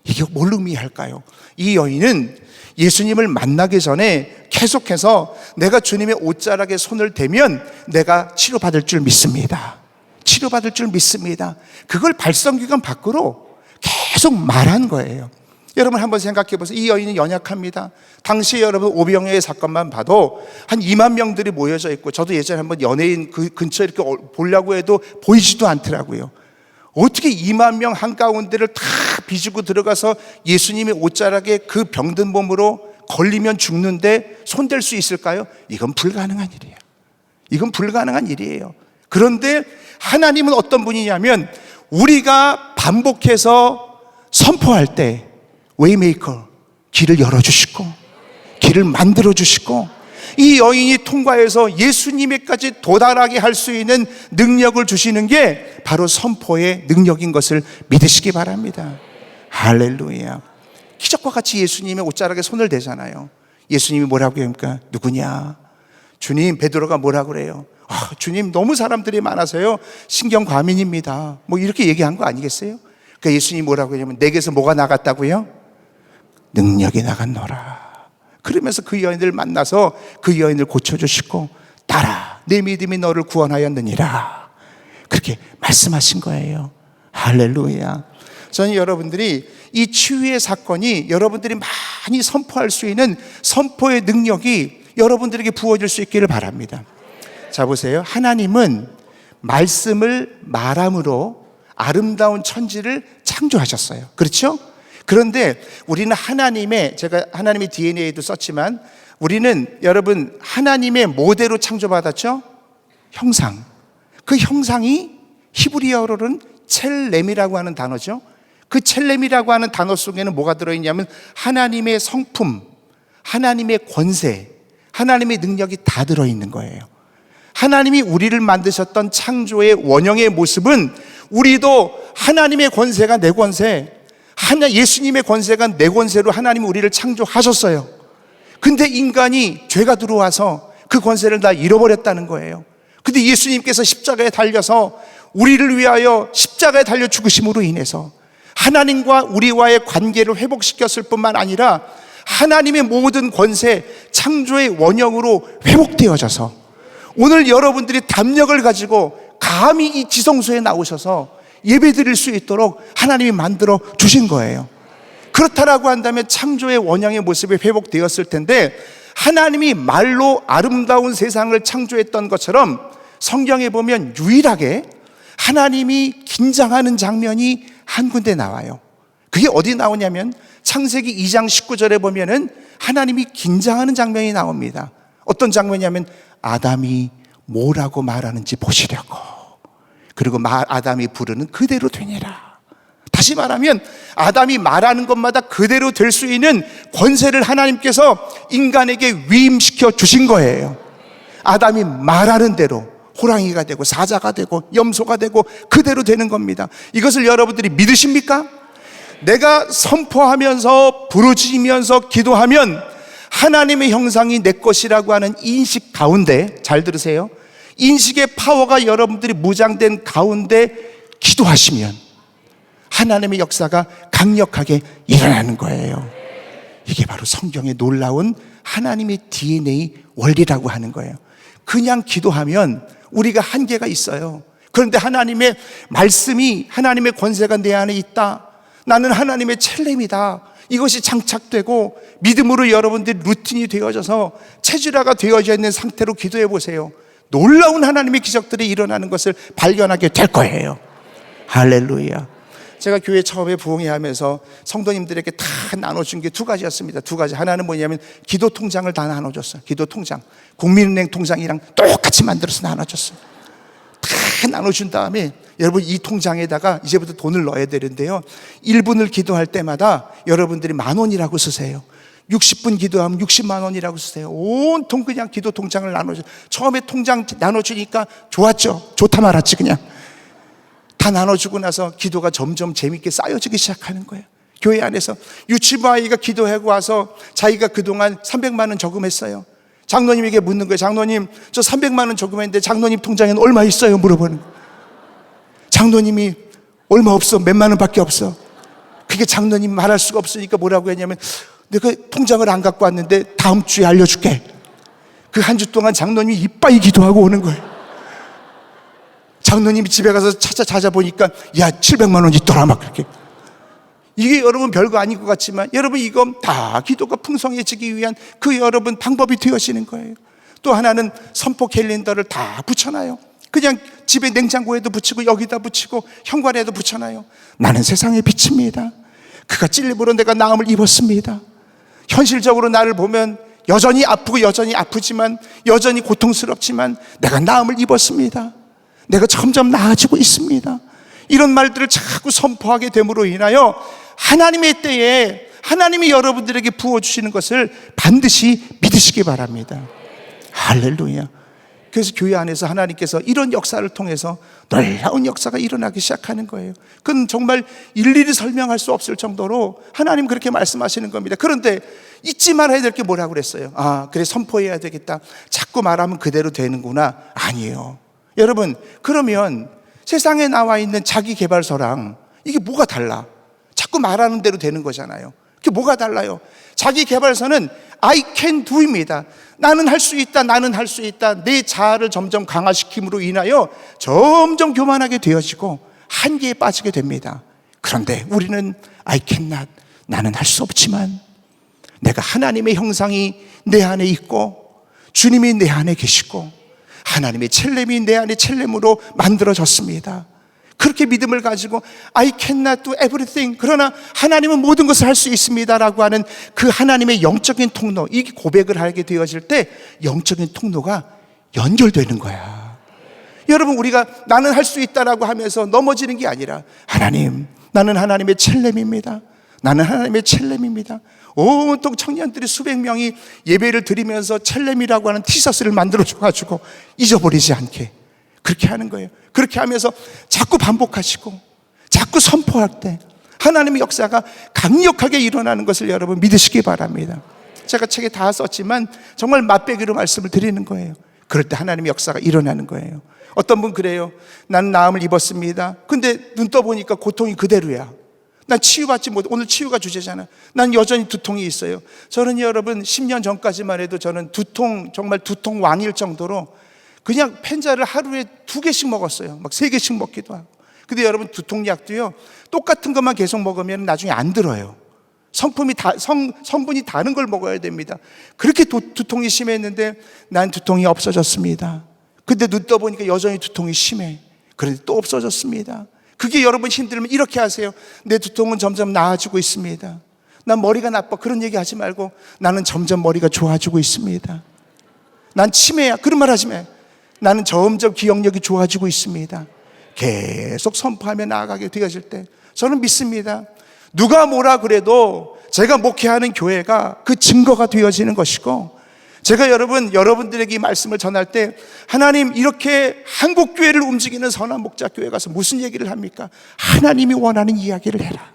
Speaker 2: 이게 뭘 의미할까요? 이 여인은 예수님을 만나기 전에 계속해서 내가 주님의 옷자락에 손을 대면 내가 치료받을 줄 믿습니다. 치료받을 줄 믿습니다. 그걸 발성기관 밖으로 계속 말한 거예요. 여러분 한번 생각해 보세요. 이 여인은 연약합니다. 당시에 여러분 오병이어의 사건만 봐도 한 2만 명들이 모여져 있고 저도 예전에 한번 연예인 그 근처에 이렇게 보려고 해도 보이지도 않더라고요. 어떻게 2만 명 한가운데를 다 비지고 들어가서 예수님의 옷자락에 그 병든 몸으로 걸리면 죽는데 손댈 수 있을까요? 이건 불가능한 일이에요. 이건 불가능한 일이에요. 그런데 하나님은 어떤 분이냐면 우리가 반복해서 선포할 때 웨이메이커 길을 열어주시고 길을 만들어주시고 이 여인이 통과해서 예수님에까지 도달하게 할 수 있는 능력을 주시는 게 바로 선포의 능력인 것을 믿으시기 바랍니다. 할렐루야. 기적과 같이 예수님의 옷자락에 손을 대잖아요. 예수님이 뭐라고 합니까? 누구냐? 주님, 베드로가 뭐라고 그래요? 주님, 너무 사람들이 많아서요 신경 과민입니다. 뭐 이렇게 얘기한 거 아니겠어요? 그러니까 예수님이 뭐라고 하냐면 내게서 뭐가 나갔다고요? 능력이 나갔노라. 그러면서 그 여인을 만나서 그 여인을 고쳐주시고 따라 내 믿음이 너를 구원하였느니라, 그렇게 말씀하신 거예요. 할렐루야. 저는 여러분들이 이 치유의 사건이 여러분들이 많이 선포할 수 있는 선포의 능력이 여러분들에게 부어질 수 있기를 바랍니다. 자, 보세요. 하나님은 말씀을 말함으로 아름다운 천지를 창조하셨어요. 그렇죠? 그런데 우리는 제가 하나님의 DNA도 썼지만 우리는 여러분 하나님의 모델로 창조받았죠? 형상. 그 형상이 히브리어로는 첼렘이라고 하는 단어죠. 그 첼렘이라고 하는 단어 속에는 뭐가 들어있냐면 하나님의 성품, 하나님의 권세, 하나님의 능력이 다 들어있는 거예요. 하나님이 우리를 만드셨던 창조의 원형의 모습은 우리도 하나님의 권세가 내 권세, 예수님의 권세가 내 권세로 하나님이 우리를 창조하셨어요. 근데 인간이 죄가 들어와서 그 권세를 다 잃어버렸다는 거예요. 근데 예수님께서 십자가에 달려서 우리를 위하여 십자가에 달려 죽으심으로 인해서 하나님과 우리와의 관계를 회복시켰을 뿐만 아니라 하나님의 모든 권세, 창조의 원형으로 회복되어져서 오늘 여러분들이 담력을 가지고 감히 이 지성소에 나오셔서 예배드릴 수 있도록 하나님이 만들어 주신 거예요. 그렇다라고 한다면 창조의 원형의 모습이 회복되었을 텐데, 하나님이 말로 아름다운 세상을 창조했던 것처럼 성경에 보면 유일하게 하나님이 긴장하는 장면이 한 군데 나와요. 그게 어디 나오냐면 창세기 2장 19절에 보면은 하나님이 긴장하는 장면이 나옵니다. 어떤 장면이냐면 아담이 뭐라고 말하는지 보시려고. 그리고 아담이 부르는 그대로 되니라. 다시 말하면 아담이 말하는 것마다 그대로 될 수 있는 권세를 하나님께서 인간에게 위임시켜 주신 거예요. 아담이 말하는 대로 호랑이가 되고 사자가 되고 염소가 되고 그대로 되는 겁니다. 이것을 여러분들이 믿으십니까? 내가 선포하면서 부르짖으면서 기도하면 하나님의 형상이 내 것이라고 하는 인식 가운데, 잘 들으세요, 인식의 파워가 여러분들이 무장된 가운데 기도하시면 하나님의 역사가 강력하게 일어나는 거예요. 이게 바로 성경의 놀라운 하나님의 DNA 원리라고 하는 거예요. 그냥 기도하면 우리가 한계가 있어요. 그런데 하나님의 말씀이, 하나님의 권세가 내 안에 있다, 나는 하나님의 첼렘이다, 이것이 장착되고 믿음으로 여러분들이 루틴이 되어져서 체질화가 되어져 있는 상태로 기도해 보세요. 놀라운 하나님의 기적들이 일어나는 것을 발견하게 될 거예요. 할렐루야. 제가 교회 처음에 부흥회 하면서 성도님들에게 다 나눠준 게 두 가지였습니다. 두 가지. 하나는 뭐냐면 기도 통장을 다 나눠줬어요. 기도 통장. 국민은행 통장이랑 똑같이 만들어서 나눠줬어요. 다 나눠준 다음에 여러분 이 통장에다가 이제부터 돈을 넣어야 되는데요, 1분을 기도할 때마다 여러분들이 10,000원이라고 쓰세요. 60분 기도하면 60만 원이라고 쓰세요. 온통 그냥 기도 통장을 나눠줘. 처음에 통장 나눠주니까 좋았죠. 좋다 말았지. 그냥 다 나눠주고 나서 기도가 점점 재밌게 쌓여지기 시작하는 거예요. 교회 안에서 유치부 아이가 기도하고 와서 자기가 그동안 300만 원 저금했어요. 장로님에게 묻는 거예요. 장로님, 저 300만 원 저금했는데 장로님 통장에는 얼마 있어요? 물어보는 거예요. 장로님이 얼마 없어, 몇만 원밖에 없어. 그게 장로님 말할 수가 없으니까 뭐라고 했냐면 내가 통장을 안 갖고 왔는데 다음 주에 알려줄게. 그 한 주 동안 장로님이 이빠이 기도하고 오는 거예요. 장로님이 집에 가서 찾아보니까 야 700만 원 있더라 막 그렇게. 이게 여러분 별거 아닌 것 같지만 여러분 이건 다 기도가 풍성해지기 위한 그 여러분 방법이 되어지는 거예요. 또 하나는 선포 캘린더를 다 붙여놔요. 그냥 집에 냉장고에도 붙이고 여기다 붙이고 현관에도 붙여놔요. 나는 세상의 빛입니다. 그가 찔림으로 내가 나음을 입었습니다. 현실적으로 나를 보면 여전히 아프고 여전히 아프지만 여전히 고통스럽지만 내가 나음을 입었습니다. 내가 점점 나아지고 있습니다. 이런 말들을 자꾸 선포하게 됨으로 인하여 하나님의 때에 하나님이 여러분들에게 부어주시는 것을 반드시 믿으시기 바랍니다. 할렐루야. 그래서 교회 안에서 하나님께서 이런 역사를 통해서 놀라운 역사가 일어나기 시작하는 거예요. 그건 정말 일일이 설명할 수 없을 정도로 하나님 그렇게 말씀하시는 겁니다. 그런데 잊지 말아야 될 게 뭐라고 그랬어요? 그래, 선포해야 되겠다. 자꾸 말하면 그대로 되는구나. 아니에요. 여러분, 그러면 세상에 나와 있는 자기 개발서랑 이게 뭐가 달라? 자꾸 말하는 대로 되는 거잖아요. 그게 뭐가 달라요? 자기 개발서는 I can do입니다. 나는 할 수 있다, 나는 할 수 있다. 내 자아를 점점 강화시킴으로 인하여 점점 교만하게 되어지고 한계에 빠지게 됩니다. 그런데 우리는 I cannot, 나는 할 수 없지만 내가 하나님의 형상이 내 안에 있고 주님이 내 안에 계시고 하나님의 첼렘이 내 안에 첼렘으로 만들어졌습니다. 그렇게 믿음을 가지고 I cannot do everything, 그러나 하나님은 모든 것을 할 수 있습니다 라고 하는 그 하나님의 영적인 통로, 이 고백을 하게 되어질 때 영적인 통로가 연결되는 거야. 여러분, 우리가 나는 할 수 있다라고 하면서 넘어지는 게 아니라 하나님, 나는 하나님의 첼렘입니다. 나는 하나님의 첼렘입니다. 온통 청년들이 수백 명이 예배를 드리면서 첼렘이라고 하는 티셔츠를 만들어줘가지고 잊어버리지 않게 그렇게 하는 거예요. 그렇게 하면서 자꾸 반복하시고 자꾸 선포할 때 하나님의 역사가 강력하게 일어나는 것을 여러분 믿으시기 바랍니다. 제가 책에 다 썼지만 정말 맛배기로 말씀을 드리는 거예요. 그럴 때 하나님의 역사가 일어나는 거예요. 어떤 분 그래요. 난 나음을 입었습니다. 근데 눈 떠보니까 고통이 그대로야. 난 치유받지 못해. 오늘 치유가 주제잖아. 난 여전히 두통이 있어요. 저는 여러분 10년 전까지만 해도 저는 두통, 정말 두통 왕일 정도로 그냥 펜자를 하루에 2개씩 먹었어요. 막 3개씩 먹기도 하고. 근데 여러분, 두통약도요, 똑같은 것만 계속 먹으면 나중에 안 들어요. 성분이 다른 걸 먹어야 됩니다. 그렇게 두통이 심했는데 난 두통이 없어졌습니다. 근데 눈 떠보니까 여전히 두통이 심해. 그런데 또 없어졌습니다. 그게 여러분 힘들면 이렇게 하세요. 내 두통은 점점 나아지고 있습니다. 난 머리가 나빠. 그런 얘기 하지 말고 나는 점점 머리가 좋아지고 있습니다. 난 치매야. 그런 말 하지 마. 나는 점점 기억력이 좋아지고 있습니다. 계속 선포하며 나아가게 되어질 때 저는 믿습니다. 누가 뭐라 그래도 제가 목회하는 교회가 그 증거가 되어지는 것이고, 제가 여러분들에게 이 말씀을 전할 때 하나님, 이렇게 한국교회를 움직이는 선한 목자교회 가서 무슨 얘기를 합니까? 하나님이 원하는 이야기를 해라.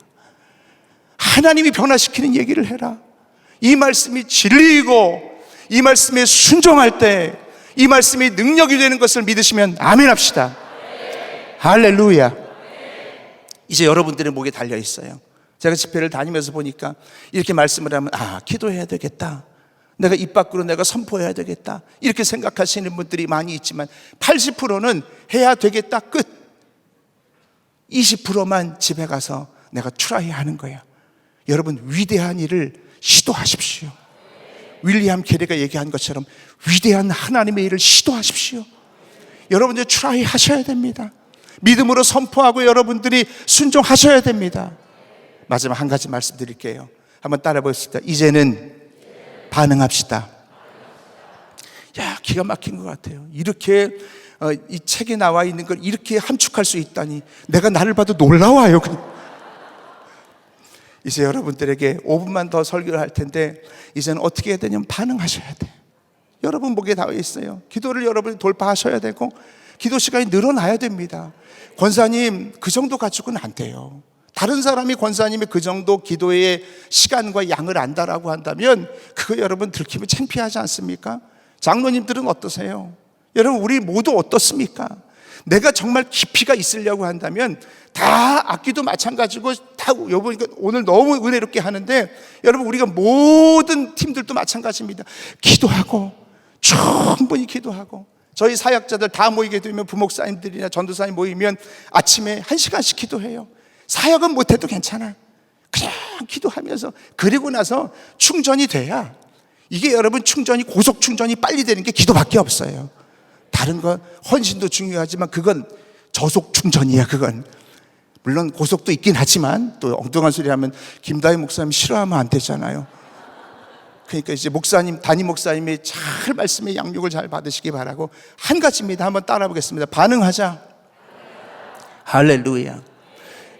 Speaker 2: 하나님이 변화시키는 얘기를 해라. 이 말씀이 진리이고 이 말씀에 순종할 때 이 말씀이 능력이 되는 것을 믿으시면 아멘 합시다. 할렐루야. 이제 여러분들의 목에 달려 있어요. 제가 집회를 다니면서 보니까 이렇게 말씀을 하면 기도해야 되겠다, 내가 입 밖으로 내가 선포해야 되겠다, 이렇게 생각하시는 분들이 많이 있지만 80%는 해야 되겠다 끝. 20%만 집에 가서 내가 트라이 하는 거야. 여러분, 위대한 일을 시도하십시오. 윌리엄 캐리가 얘기한 것처럼 위대한 하나님의 일을 시도하십시오. 여러분들 트라이 하셔야 됩니다. 믿음으로 선포하고 여러분들이 순종하셔야 됩니다. 마지막 한 가지 말씀드릴게요. 한번 따라 보겠습니다. 이제는 반응합시다. 야, 기가 막힌 것 같아요. 이렇게 이 책에 나와 있는 걸 이렇게 함축할 수 있다니 내가 나를 봐도 놀라워요. 이제 여러분들에게 5분만 더 설교를 할 텐데 이제는 어떻게 해야 되냐면 반응하셔야 돼. 여러분 목에 닿아 있어요. 기도를 여러분이 돌파하셔야 되고 기도 시간이 늘어나야 됩니다. 권사님, 그 정도 가지고는 안 돼요. 다른 사람이 권사님의 그 정도 기도의 시간과 양을 안다라고 한다면 그거 여러분 들키면 창피하지 않습니까? 장로님들은 어떠세요? 여러분, 우리 모두 어떻습니까? 내가 정말 깊이가 있으려고 한다면 다 악기도 마찬가지고 다 여러분 오늘 너무 은혜롭게 하는데 여러분, 우리가 모든 팀들도 마찬가지입니다. 기도하고 충분히 기도하고, 저희 사역자들 다 모이게 되면 부목사님들이나 전도사님 모이면 아침에 1시간씩 기도해요. 사역은 못해도 괜찮아. 그냥 기도하면서, 그리고 나서 충전이 돼야, 이게 여러분 충전이, 고속 충전이 빨리 되는 게 기도밖에 없어요. 다른 건 헌신도 중요하지만 그건 저속 충전이야. 그건 물론 고속도 있긴 하지만 또 엉뚱한 소리 하면 김다희 목사님 싫어하면 안 되잖아요. 그러니까 이제 목사님, 담임 목사님이 잘 말씀의 양육을 잘 받으시기 바라고, 한 가지입니다. 한번 따라 보겠습니다. 반응하자. 할렐루야.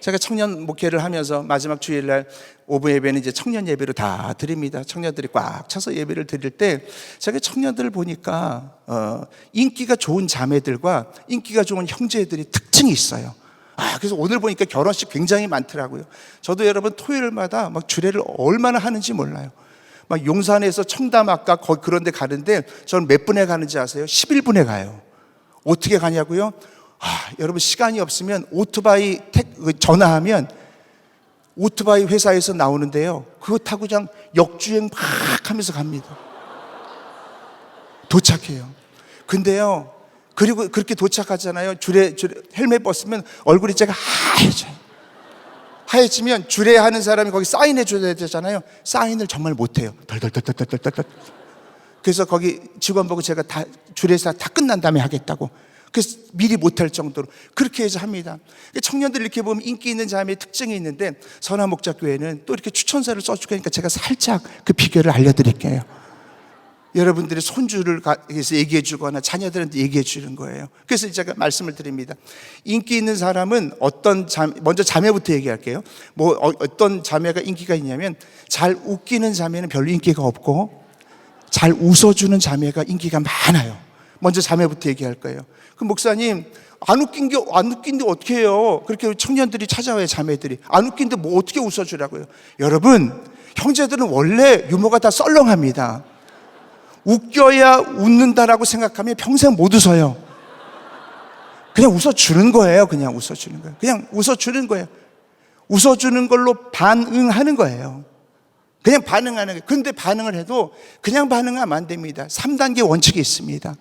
Speaker 2: 제가 청년 목회를 하면서 마지막 주일날 오후 예배는 이제 청년 예배로 다 드립니다. 청년들이 꽉 차서 예배를 드릴 때 제가 청년들을 보니까 인기가 좋은 자매들과 인기가 좋은 형제들이 특징이 있어요. 그래서 오늘 보니까 결혼식 굉장히 많더라고요. 저도 여러분 토요일마다 막 주례를 얼마나 하는지 몰라요. 막 용산에서 청담학과 거기 그런 데 가는데 저는 몇 분에 가는지 아세요? 11분에 가요. 어떻게 가냐고요? 여러분 시간이 없으면 오토바이 전화하면 오토바이 회사에서 나오는데요. 그거 타고 그냥 역주행 막 하면서 갑니다. 도착해요. 근데요. 그리고 그렇게 도착하잖아요. 주례 헬멧 벗으면 얼굴이 제가 하얘져요. 하얘지면 주례하는 사람이 거기 사인해 줘야 되잖아요. 사인을 정말 못해요. 덜덜덜덜덜덜덜. 그래서 거기 직원 보고 제가 다 주례사 다 끝난 다음에 하겠다고. 그래서 미리 못할 정도로 그렇게 해서 합니다. 청년들 이렇게 보면 인기 있는 자매의 특징이 있는데 선화목자교회는 또 이렇게 추천서를 써주고 하니까 제가 살짝 그 비결을 알려드릴게요. 여러분들이 손주를 위해서 얘기해 주거나 자녀들한테 얘기해 주는 거예요. 그래서 제가 말씀을 드립니다. 인기 있는 사람은 먼저 자매부터 얘기할게요. 어떤 자매가 인기가 있냐면 잘 웃기는 자매는 별로 인기가 없고 잘 웃어주는 자매가 인기가 많아요. 먼저 자매부터 얘기할 거예요. 그럼 목사님 안 웃긴데 어떻게 해요? 그렇게 청년들이 찾아와요. 자매들이 안 웃긴데 뭐 어떻게 웃어주라고요? 여러분 형제들은 원래 유머가 다 썰렁합니다. 웃겨야 웃는다라고 생각하면 평생 못 웃어요. 그냥 웃어주는 거예요. 그냥 웃어주는 거예요. 웃어주는 걸로 반응하는 거예요. 그냥 반응하는 거예요. 그런데 반응을 해도 그냥 반응하면 안 됩니다. 3단계 원칙이 있습니다.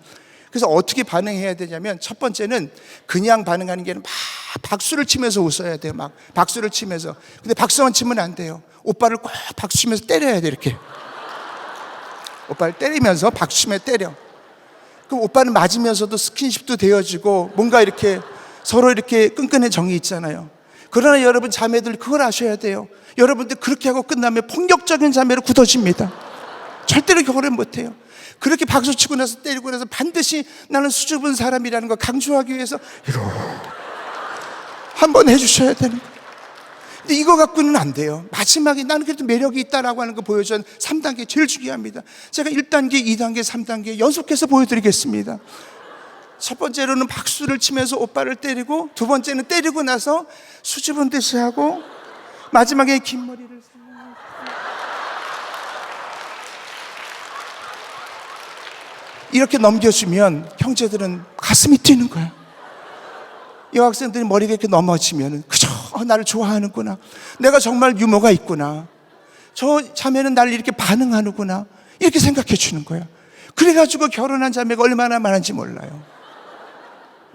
Speaker 2: 그래서 어떻게 반응해야 되냐면 첫 번째는 그냥 반응하는 게 아니라 막 박수를 치면서 웃어야 돼요. 막 박수를 치면서. 근데 박수만 치면 안 돼요. 오빠를 꼭 박수 치면서 때려야 돼. 이렇게 오빠를 때리면서 박수 치면 때려. 그럼 오빠는 맞으면서도 스킨십도 되어지고 뭔가 이렇게 서로 이렇게 끈끈한 정이 있잖아요. 그러나 여러분 자매들 그걸 아셔야 돼요. 여러분들 그렇게 하고 끝나면 폭력적인 자매로 굳어집니다. 절대로 결혼 못해요. 그렇게 박수 치고 나서 때리고 나서 반드시 나는 수줍은 사람이라는 걸 강조하기 위해서 이렇게 한번 해주셔야 되는 거예요. 근데 이거 갖고는 안 돼요. 마지막에 나는 그래도 매력이 있다라고 하는 거 보여줘야 3단계 제일 중요합니다. 제가 1단계, 2단계, 3단계 연속해서 보여드리겠습니다. 첫 번째로는 박수를 치면서 오빠를 때리고, 두 번째는 때리고 나서 수줍은 듯이 하고, 마지막에 긴 머리를 이렇게 넘겨주면 형제들은 가슴이 뛰는 거야. 여학생들이 머리가 이렇게 넘어지면 그저 나를 좋아하는구나, 내가 정말 유머가 있구나, 저 자매는 나를 이렇게 반응하는구나, 이렇게 생각해 주는 거야. 그래가지고 결혼한 자매가 얼마나 많은지 몰라요.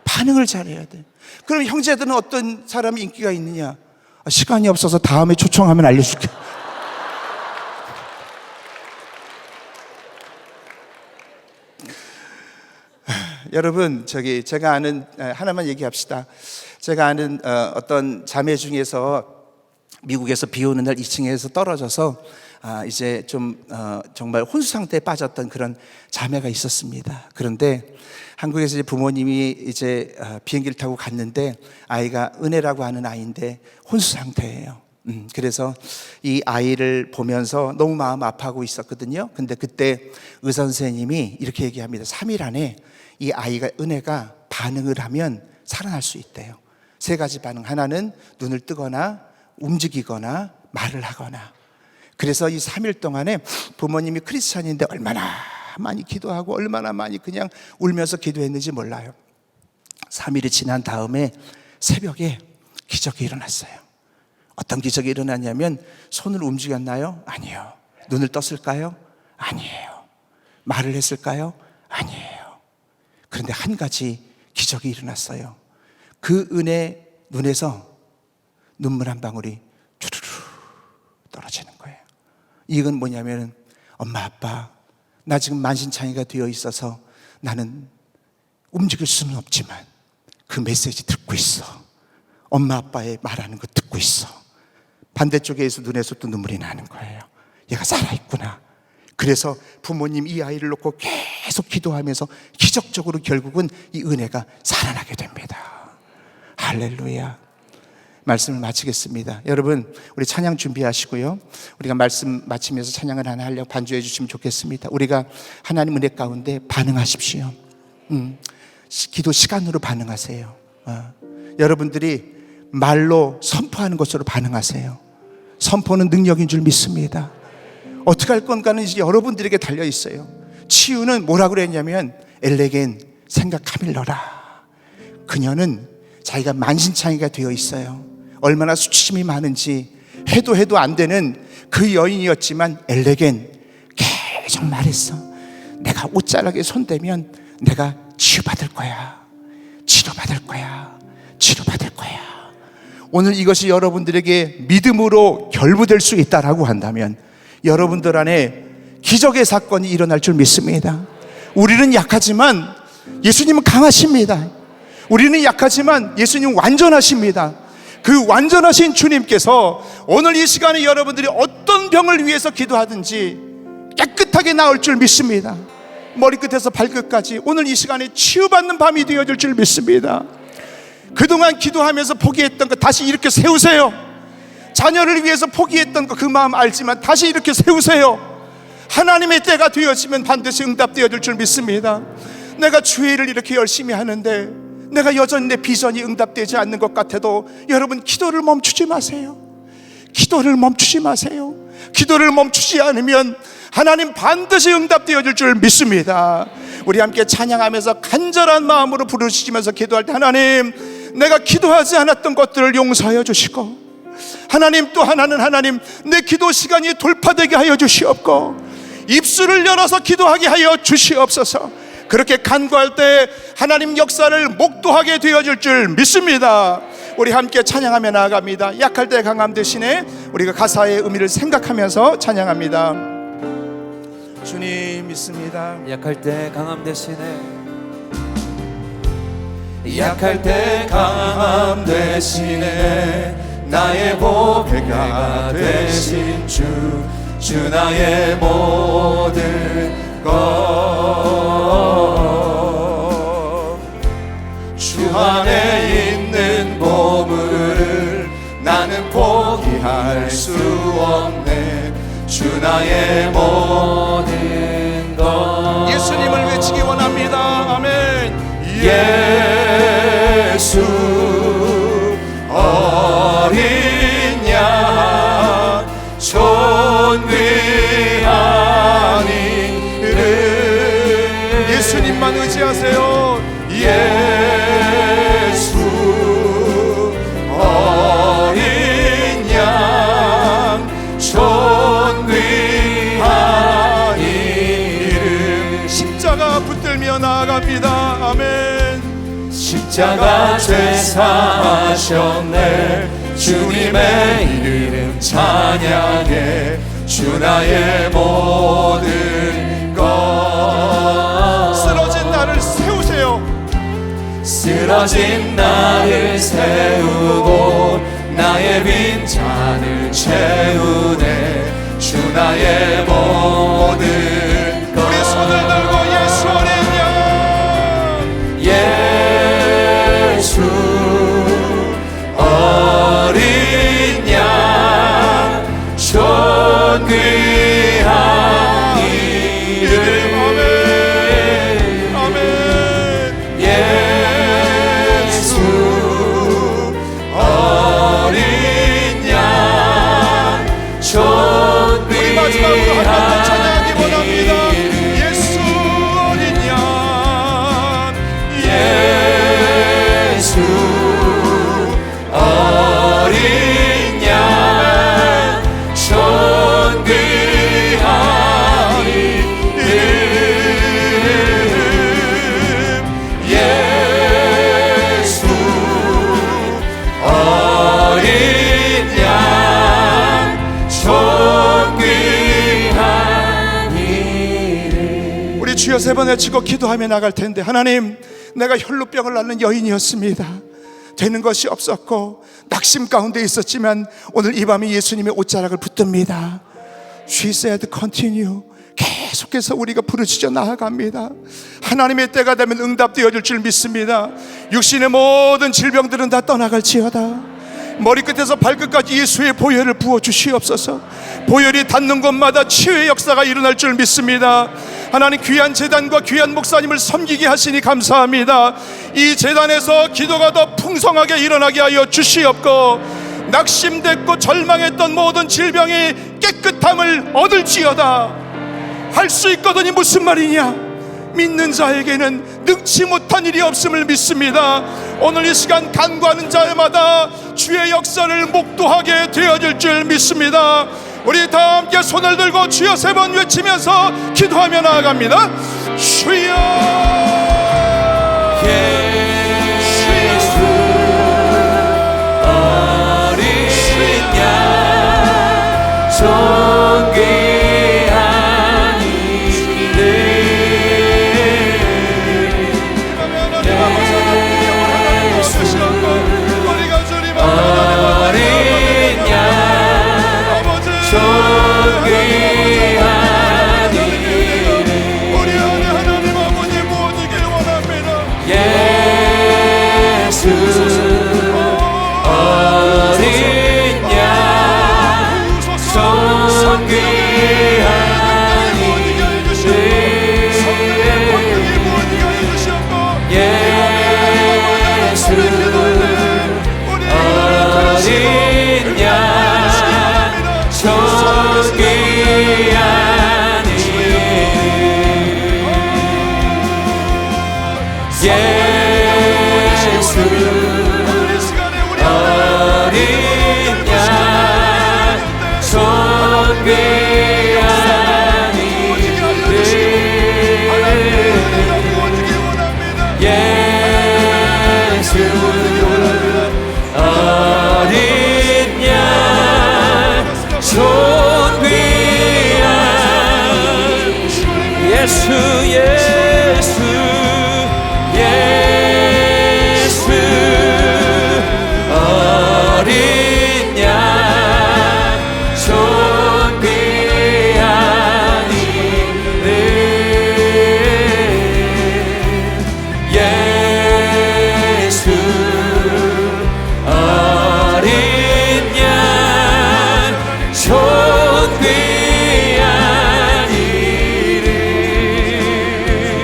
Speaker 2: 반응을 잘해야 돼. 그럼 형제들은 어떤 사람이 인기가 있느냐? 시간이 없어서 다음에 초청하면 알려줄게. 여러분, 제가 아는 하나만 얘기합시다. 제가 아는 어떤 자매 중에서 미국에서 비 오는 날 2층에서 떨어져서 이제 좀 정말 혼수 상태에 빠졌던 그런 자매가 있었습니다. 그런데 한국에서 이제 부모님이 이제 비행기를 타고 갔는데 아이가 은혜라고 하는 아이인데 혼수 상태예요. 그래서 이 아이를 보면서 너무 마음 아파하고 있었거든요. 근데 그때 의사 선생님이 이렇게 얘기합니다. 3일 안에 이 아이가, 은혜가 반응을 하면 살아날 수 있대요. 3가지 반응. 하나는 눈을 뜨거나 움직이거나 말을 하거나. 그래서 이 3일 동안에 부모님이 크리스찬인데 얼마나 많이 기도하고 얼마나 많이 그냥 울면서 기도했는지 몰라요. 3일이 지난 다음에 새벽에 기적이 일어났어요. 어떤 기적이 일어났냐면, 손을 움직였나요? 아니에요. 눈을 떴을까요? 아니에요. 말을 했을까요? 아니에요. 그런데 한 가지 기적이 일어났어요. 그 은혜 눈에서 눈물 한 방울이 주르르 떨어지는 거예요. 이건 뭐냐면, 엄마 아빠, 나 지금 만신창이가 되어 있어서 나는 움직일 수는 없지만 그 메시지 듣고 있어. 엄마 아빠의 말하는 거 듣고 있어. 반대쪽에서 눈에서 또 눈물이 나는 거예요. 얘가 살아있구나. 그래서 부모님 이 아이를 놓고 계속 기도하면서 기적적으로 결국은 이 은혜가 살아나게 됩니다. 할렐루야. 말씀을 마치겠습니다. 여러분, 우리 찬양 준비하시고요. 우리가 말씀 마치면서 찬양을 하나 하려고 반주해 주시면 좋겠습니다. 우리가 하나님 은혜 가운데 반응하십시오. 기도 시간으로 반응하세요. 여러분들이 말로 선포하는 것으로 반응하세요. 선포는 능력인 줄 믿습니다. 어떻게 할 건가는 이제 여러분들에게 달려 있어요. 치유는 뭐라고 그랬냐면 엘레겐 생각하밀러라. 그녀는 자기가 만신창이가 되어 있어요. 얼마나 수치심이 많은지 해도 안 되는 그 여인이었지만 엘레겐 계속 말했어. 내가 옷자락에 손대면 내가 치유받을 거야. 치료받을 거야. 치료받을 거야. 오늘 이것이 여러분들에게 믿음으로 결부될 수 있다라고 한다면 여러분들 안에 기적의 사건이 일어날 줄 믿습니다. 우리는 약하지만 예수님은 강하십니다. 우리는 약하지만 예수님은 완전하십니다. 그 완전하신 주님께서 오늘 이 시간에 여러분들이 어떤 병을 위해서 기도하든지 깨끗하게 나을 줄 믿습니다. 머리끝에서 발끝까지 오늘 이 시간에 치유받는 밤이 되어질 줄 믿습니다. 그동안 기도하면서 포기했던 거 다시 이렇게 세우세요. 자녀를 위해서 포기했던 거 그 마음 알지만 다시 이렇게 세우세요. 하나님의 때가 되어지면 반드시 응답되어질 줄 믿습니다. 내가 주일을 이렇게 열심히 하는데 내가 여전히 내 비전이 응답되지 않는 것 같아도 여러분 기도를 멈추지 마세요. 기도를 멈추지 마세요. 기도를 멈추지 않으면 하나님 반드시 응답되어질 줄 믿습니다. 우리 함께 찬양하면서 간절한 마음으로 부르시면서 기도할 때 하나님, 내가 기도하지 않았던 것들을 용서하여 주시고, 하나님 또 하나는 하나님 내 기도 시간이 돌파되게 하여 주시옵고, 입술을 열어서 기도하게 하여 주시옵소서. 그렇게 간구할 때 하나님 역사를 목도하게 되어질 줄 믿습니다. 우리 함께 찬양하며 나아갑니다. 약할 때 강함 대신에 우리가 가사의 의미를 생각하면서 찬양합니다. 주님 믿습니다.
Speaker 3: 약할 때 강함 대신에, 약할 때 강함 대신에 나의 보배가 되신 주 나의 모든 것, 주 안에 있는 보물을 나는 포기할 수 없네. 주 나의 모든 것.
Speaker 2: 예수님을 외치기 원합니다. 아멘.
Speaker 3: 예수 어린 양 존귀한 이름.
Speaker 2: 예수님만 의지하세요.
Speaker 3: 예수 어린 양 존귀한 이름.
Speaker 2: 십자가 붙들며 나아갑니다. 아멘.
Speaker 3: 십자가 죄사하셨네. 주님의 이름 찬양해. 주 나의 모든 것.
Speaker 2: 쓰러진 나를 세우세요.
Speaker 3: 쓰러진 나를 세우고 나의 빈잔을 채우네. 주 나의 모든 것.
Speaker 2: 우리 손을 들고 예수 어린 양,
Speaker 3: 예수 어린 양 존귀한 이름.
Speaker 2: 아멘. 아멘.
Speaker 3: 예수 어린 양
Speaker 2: 우리 마지막으로 한 번 더 찬양하기
Speaker 3: 존귀한
Speaker 2: 원합니다.
Speaker 3: 이름.
Speaker 2: 예수 어린 양,
Speaker 3: 예수 어린 양 존귀한 이름. 예수 어린 양 존귀한 이름.
Speaker 2: 우리 주여 세 번 외치고 기도하며 나갈 텐데, 하나님, 내가 혈루병을 앓는 여인이었습니다. 되는 것이 없었고 낙심 가운데 있었지만 오늘 이 밤에 예수님의 옷자락을 붙듭니다. She said continue. 계속해서 우리가 부르짖어 나아갑니다. 하나님의 때가 되면 응답되어질 줄 믿습니다. 육신의 모든 질병들은 다 떠나갈지어다. 머리끝에서 발끝까지 예수의 보혈을 부어 주시옵소서. 보혈이 닿는 곳마다 치유의 역사가 일어날 줄 믿습니다. 하나님, 귀한 제단과 귀한 목사님을 섬기게 하시니 감사합니다. 이 제단에서 기도가 더 풍성하게 일어나게 하여 주시옵고, 낙심됐고 절망했던 모든 질병이 깨끗함을 얻을지어다. 할 수 있거든이 무슨 말이냐? 믿는 자에게는 능치 못한 일이 없음을 믿습니다. 오늘 이 시간 간구하는 자마다 주의 역사를 목도하게 되어질 줄 믿습니다. 우리 다 함께 손을 들고 주여 3번 외치면서 기도하며 나아갑니다. 주여,
Speaker 3: 예수 어린 양 존귀한 이름 어린 양 존귀한 이름
Speaker 2: 우리 안에 하나님 아버지 모으기를 원합니다.
Speaker 3: 예수 어린 양 존귀한 예수 어린 양 존귀한 이름 예수 어린 양 존귀한 이름 예수 어린 양 존귀한 예수 예수 예수 어린 양 존귀한 이름 예수 어린 양 존귀한 이름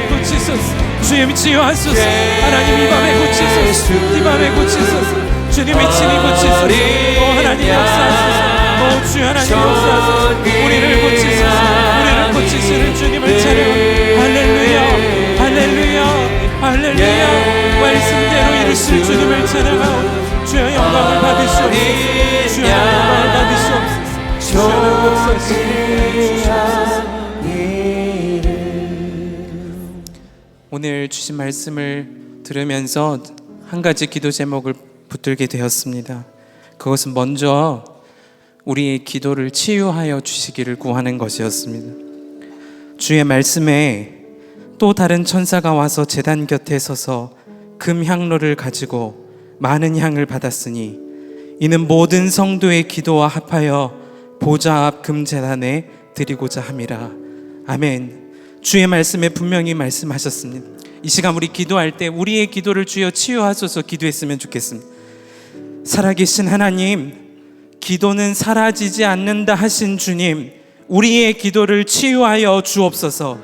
Speaker 1: 고치소서. 주님 치유하소서. 하나님 이 밤에 고치소서. 이 밤에 고치소서. 주님의 친히 고치소서. 오 하나님 역사하소서. 오 주 하나님 역사하소서. 우리를 고치소서. 우리를 고치시는 주님을 찬양합니다. 할렐루야 할렐루야 할렐루야. 말씀대로 이루실 주님을 찬양하오. 주여 영광을 받으시옵소서. 주여 영광을 받으시옵소서. 주여 역사하시옵소서. 오늘 주신 말씀을 들으면서 한 가지 기도 제목을 붙들게 되었습니다. 그것은 먼저 우리의 기도를 치유하여 주시기를 구하는 것이었습니다. 주의 말씀에 또 다른 천사가 와서 제단 곁에 서서 금 향로를 가지고 많은 향을 받았으니 이는 모든 성도의 기도와 합하여 보좌 앞 금제단에 드리고자 함이라. 아멘. 주의 말씀에 분명히 말씀하셨습니다. 이 시간 우리 기도할 때 우리의 기도를 주여 치유하소서 기도했으면 좋겠습니다. 살아계신 하나님, 기도는 사라지지 않는다 하신 주님, 우리의 기도를 치유하여 주옵소서.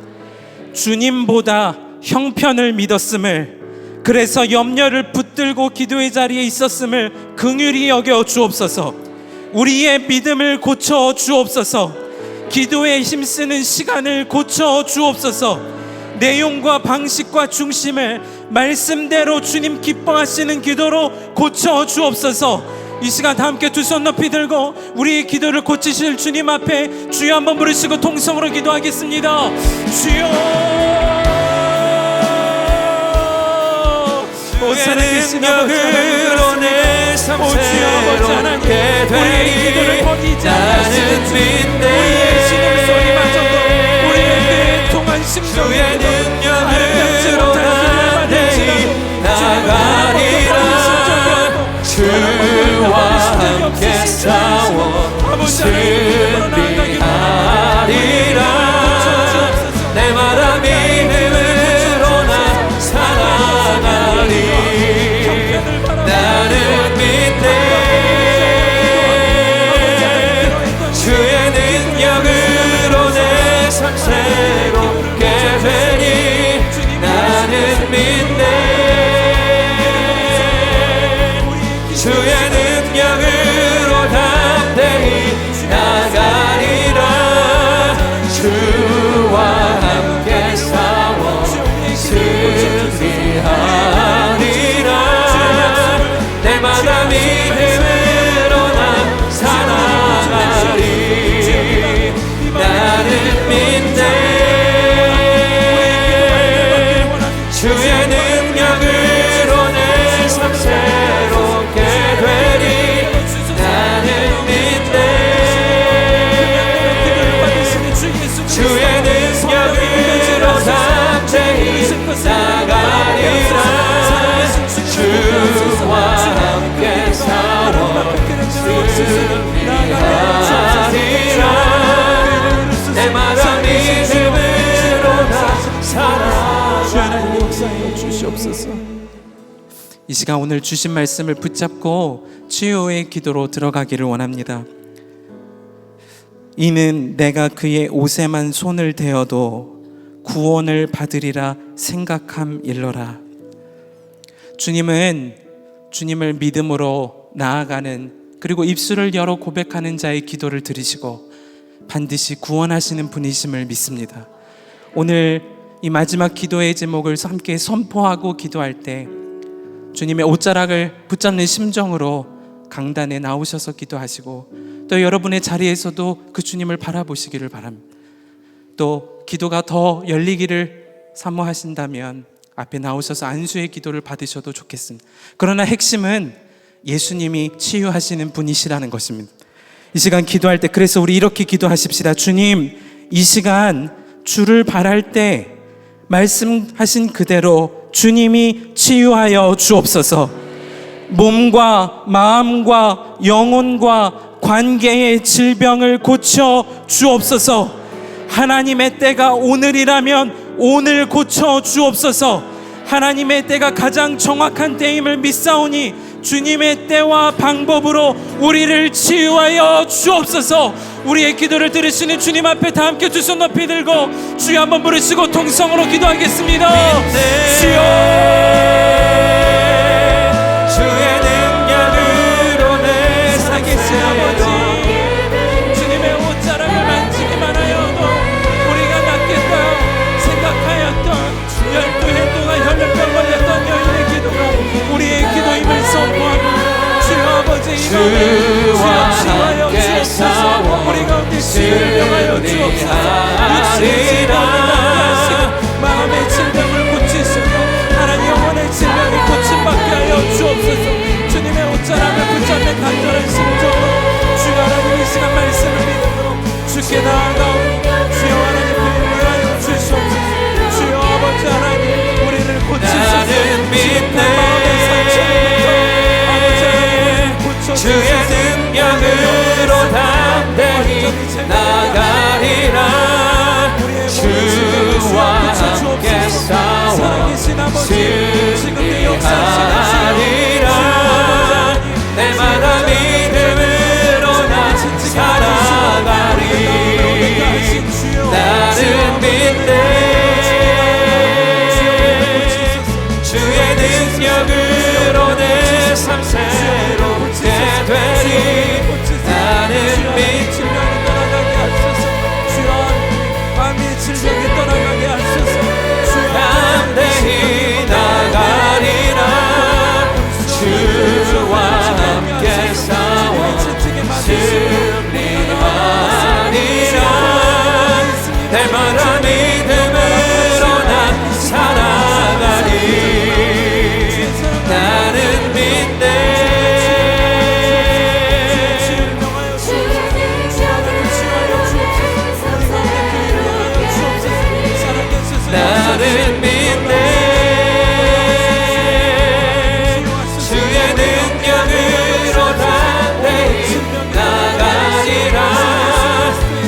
Speaker 1: 주님보다 형편을 믿었음을, 그래서 염려를 붙들고 기도의 자리에 있었음을 긍휼히 여겨 주옵소서. 우리의 믿음을 고쳐 주옵소서. 기도에 힘쓰는 시간을 고쳐 주옵소서. 내용과 방식과 중심을 말씀대로 주님 기뻐하시는 기도로 고쳐 주옵소서. 이 시간 다 함께 두 손 높이 들고 우리의 기도를 고치실 주님 앞에 주여 한번 부르시고 통성으로 기도하겠습니다. 주여, 오 살아계신 아버지 하나님, 오 주여 아버지 하나님, 우리의 기도를 버리지 않으시는 주, 우리의 신음소리마저도 우리의 그 통한 심정의 아름답지 못한 길을 받을지라도
Speaker 3: 나가리라. 주와 함께 싸워 승리하리라. 내마다 믿음으로 나 살아가리. 나는 믿네
Speaker 1: 주옵소서. 이 시간 오늘 주신 말씀을 붙잡고 치유의 기도로 들어가기를 원합니다. 이는 내가 그의 옷에만 손을 대어도 구원을 받으리라 생각함일러라. 주님은 주님을 믿음으로 나아가는, 그리고 입술을 열어 고백하는 자의 기도를 들으시고 반드시 구원하시는 분이심을 믿습니다. 오늘 이 마지막 기도의 제목을 함께 선포하고 기도할 때 주님의 옷자락을 붙잡는 심정으로 강단에 나오셔서 기도하시고, 또 여러분의 자리에서도 그 주님을 바라보시기를 바랍니다. 또 기도가 더 열리기를 사모하신다면 앞에 나오셔서 안수의 기도를 받으셔도 좋겠습니다. 그러나 핵심은 예수님이 치유하시는 분이시라는 것입니다. 이 시간 기도할 때 그래서 우리 이렇게 기도하십시다. 주님, 이 시간 주를 바랄 때 말씀하신 그대로 주님이 치유하여 주옵소서. 몸과 마음과 영혼과 관계의 질병을 고쳐 주옵소서. 하나님의 때가 오늘이라면 오늘 고쳐 주옵소서. 하나님의 때가 가장 정확한 때임을 믿사오니 주님의 때와 방법으로 우리를 치유하여 주옵소서. 우리의 기도를 들으시는 주님 앞에 다 함께 두 손 높이 들고 주여 한번 부르시고 통성으로 기도하겠습니다. 주여,
Speaker 3: 주의 능력으로 내
Speaker 1: 살아계신 아버지, 주님의 옷자락을 만지기만 하여도 우리가 낫겠다 생각하였던 12해 동안 혈류병 걸렸던 여인의 기도가 우리의 기도임을 선포하고, 주여 아버지,
Speaker 3: 주와 함께 싸워
Speaker 1: 우리 가운데 치유를 명하여 주옵소서. 육신의 질병을 낫게 마음의 질병을 고치시고 하나님 영혼의 질병을 고침받게 하여 주옵소서. 주님의 옷자락을 붙잡는 간절한 심정으로 주여 하나님 이 시간 말씀을 믿음으로 주께 나아가오니 주여 하나님 그를 위하여 주시옵소서. 주여 아버지 하나님 우리를 고치소서.
Speaker 3: 나는 믿네. 주의 능력으로 담대히 나가리라. 주와 함께 싸워 승리하리라. 내마다 믿음으로 나 살아가리. 나는 믿네. 주의 능력으로 내 삶 새롭게 되리. 나는 믿
Speaker 1: 질병이 떠나가게 하소서. 주여 마음의 질병이 떠나가게 하소서. 주여
Speaker 3: 담대히 나가리라. 주와 함께 싸워 승리하리라. 날마다 믿음으로 난 살아가리. 나는 믿네. 나는 믿네. 주의 능력으로 담대히 나가리라.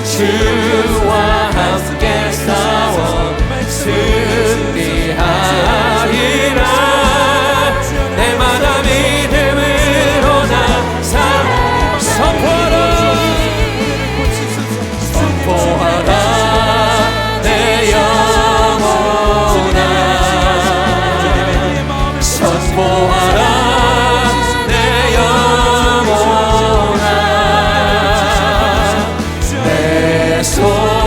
Speaker 3: 주와 함께 싸워 승리하리라. 내마다 믿음으로 나 살아. 선포하라. 선포하라. 내 영혼아 선포하라. 내 영혼아 내 손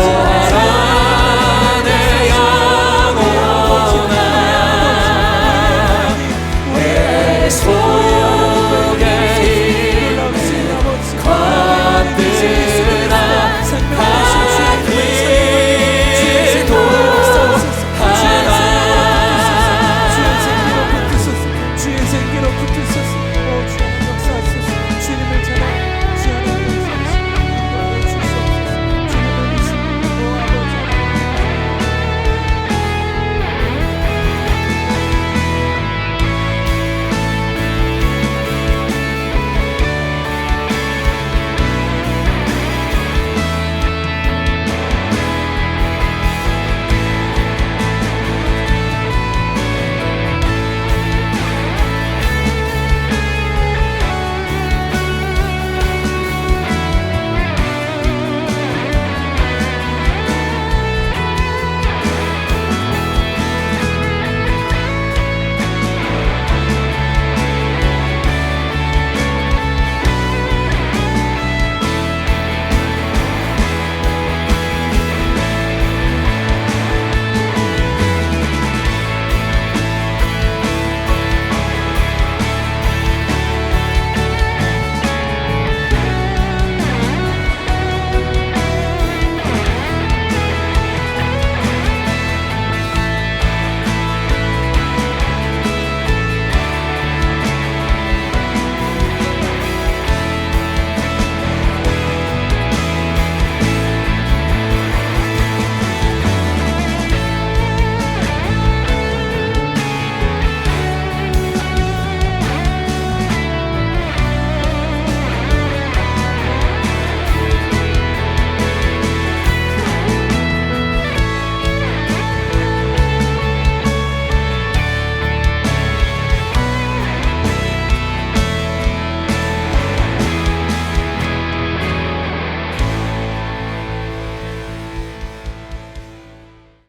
Speaker 3: 기도하라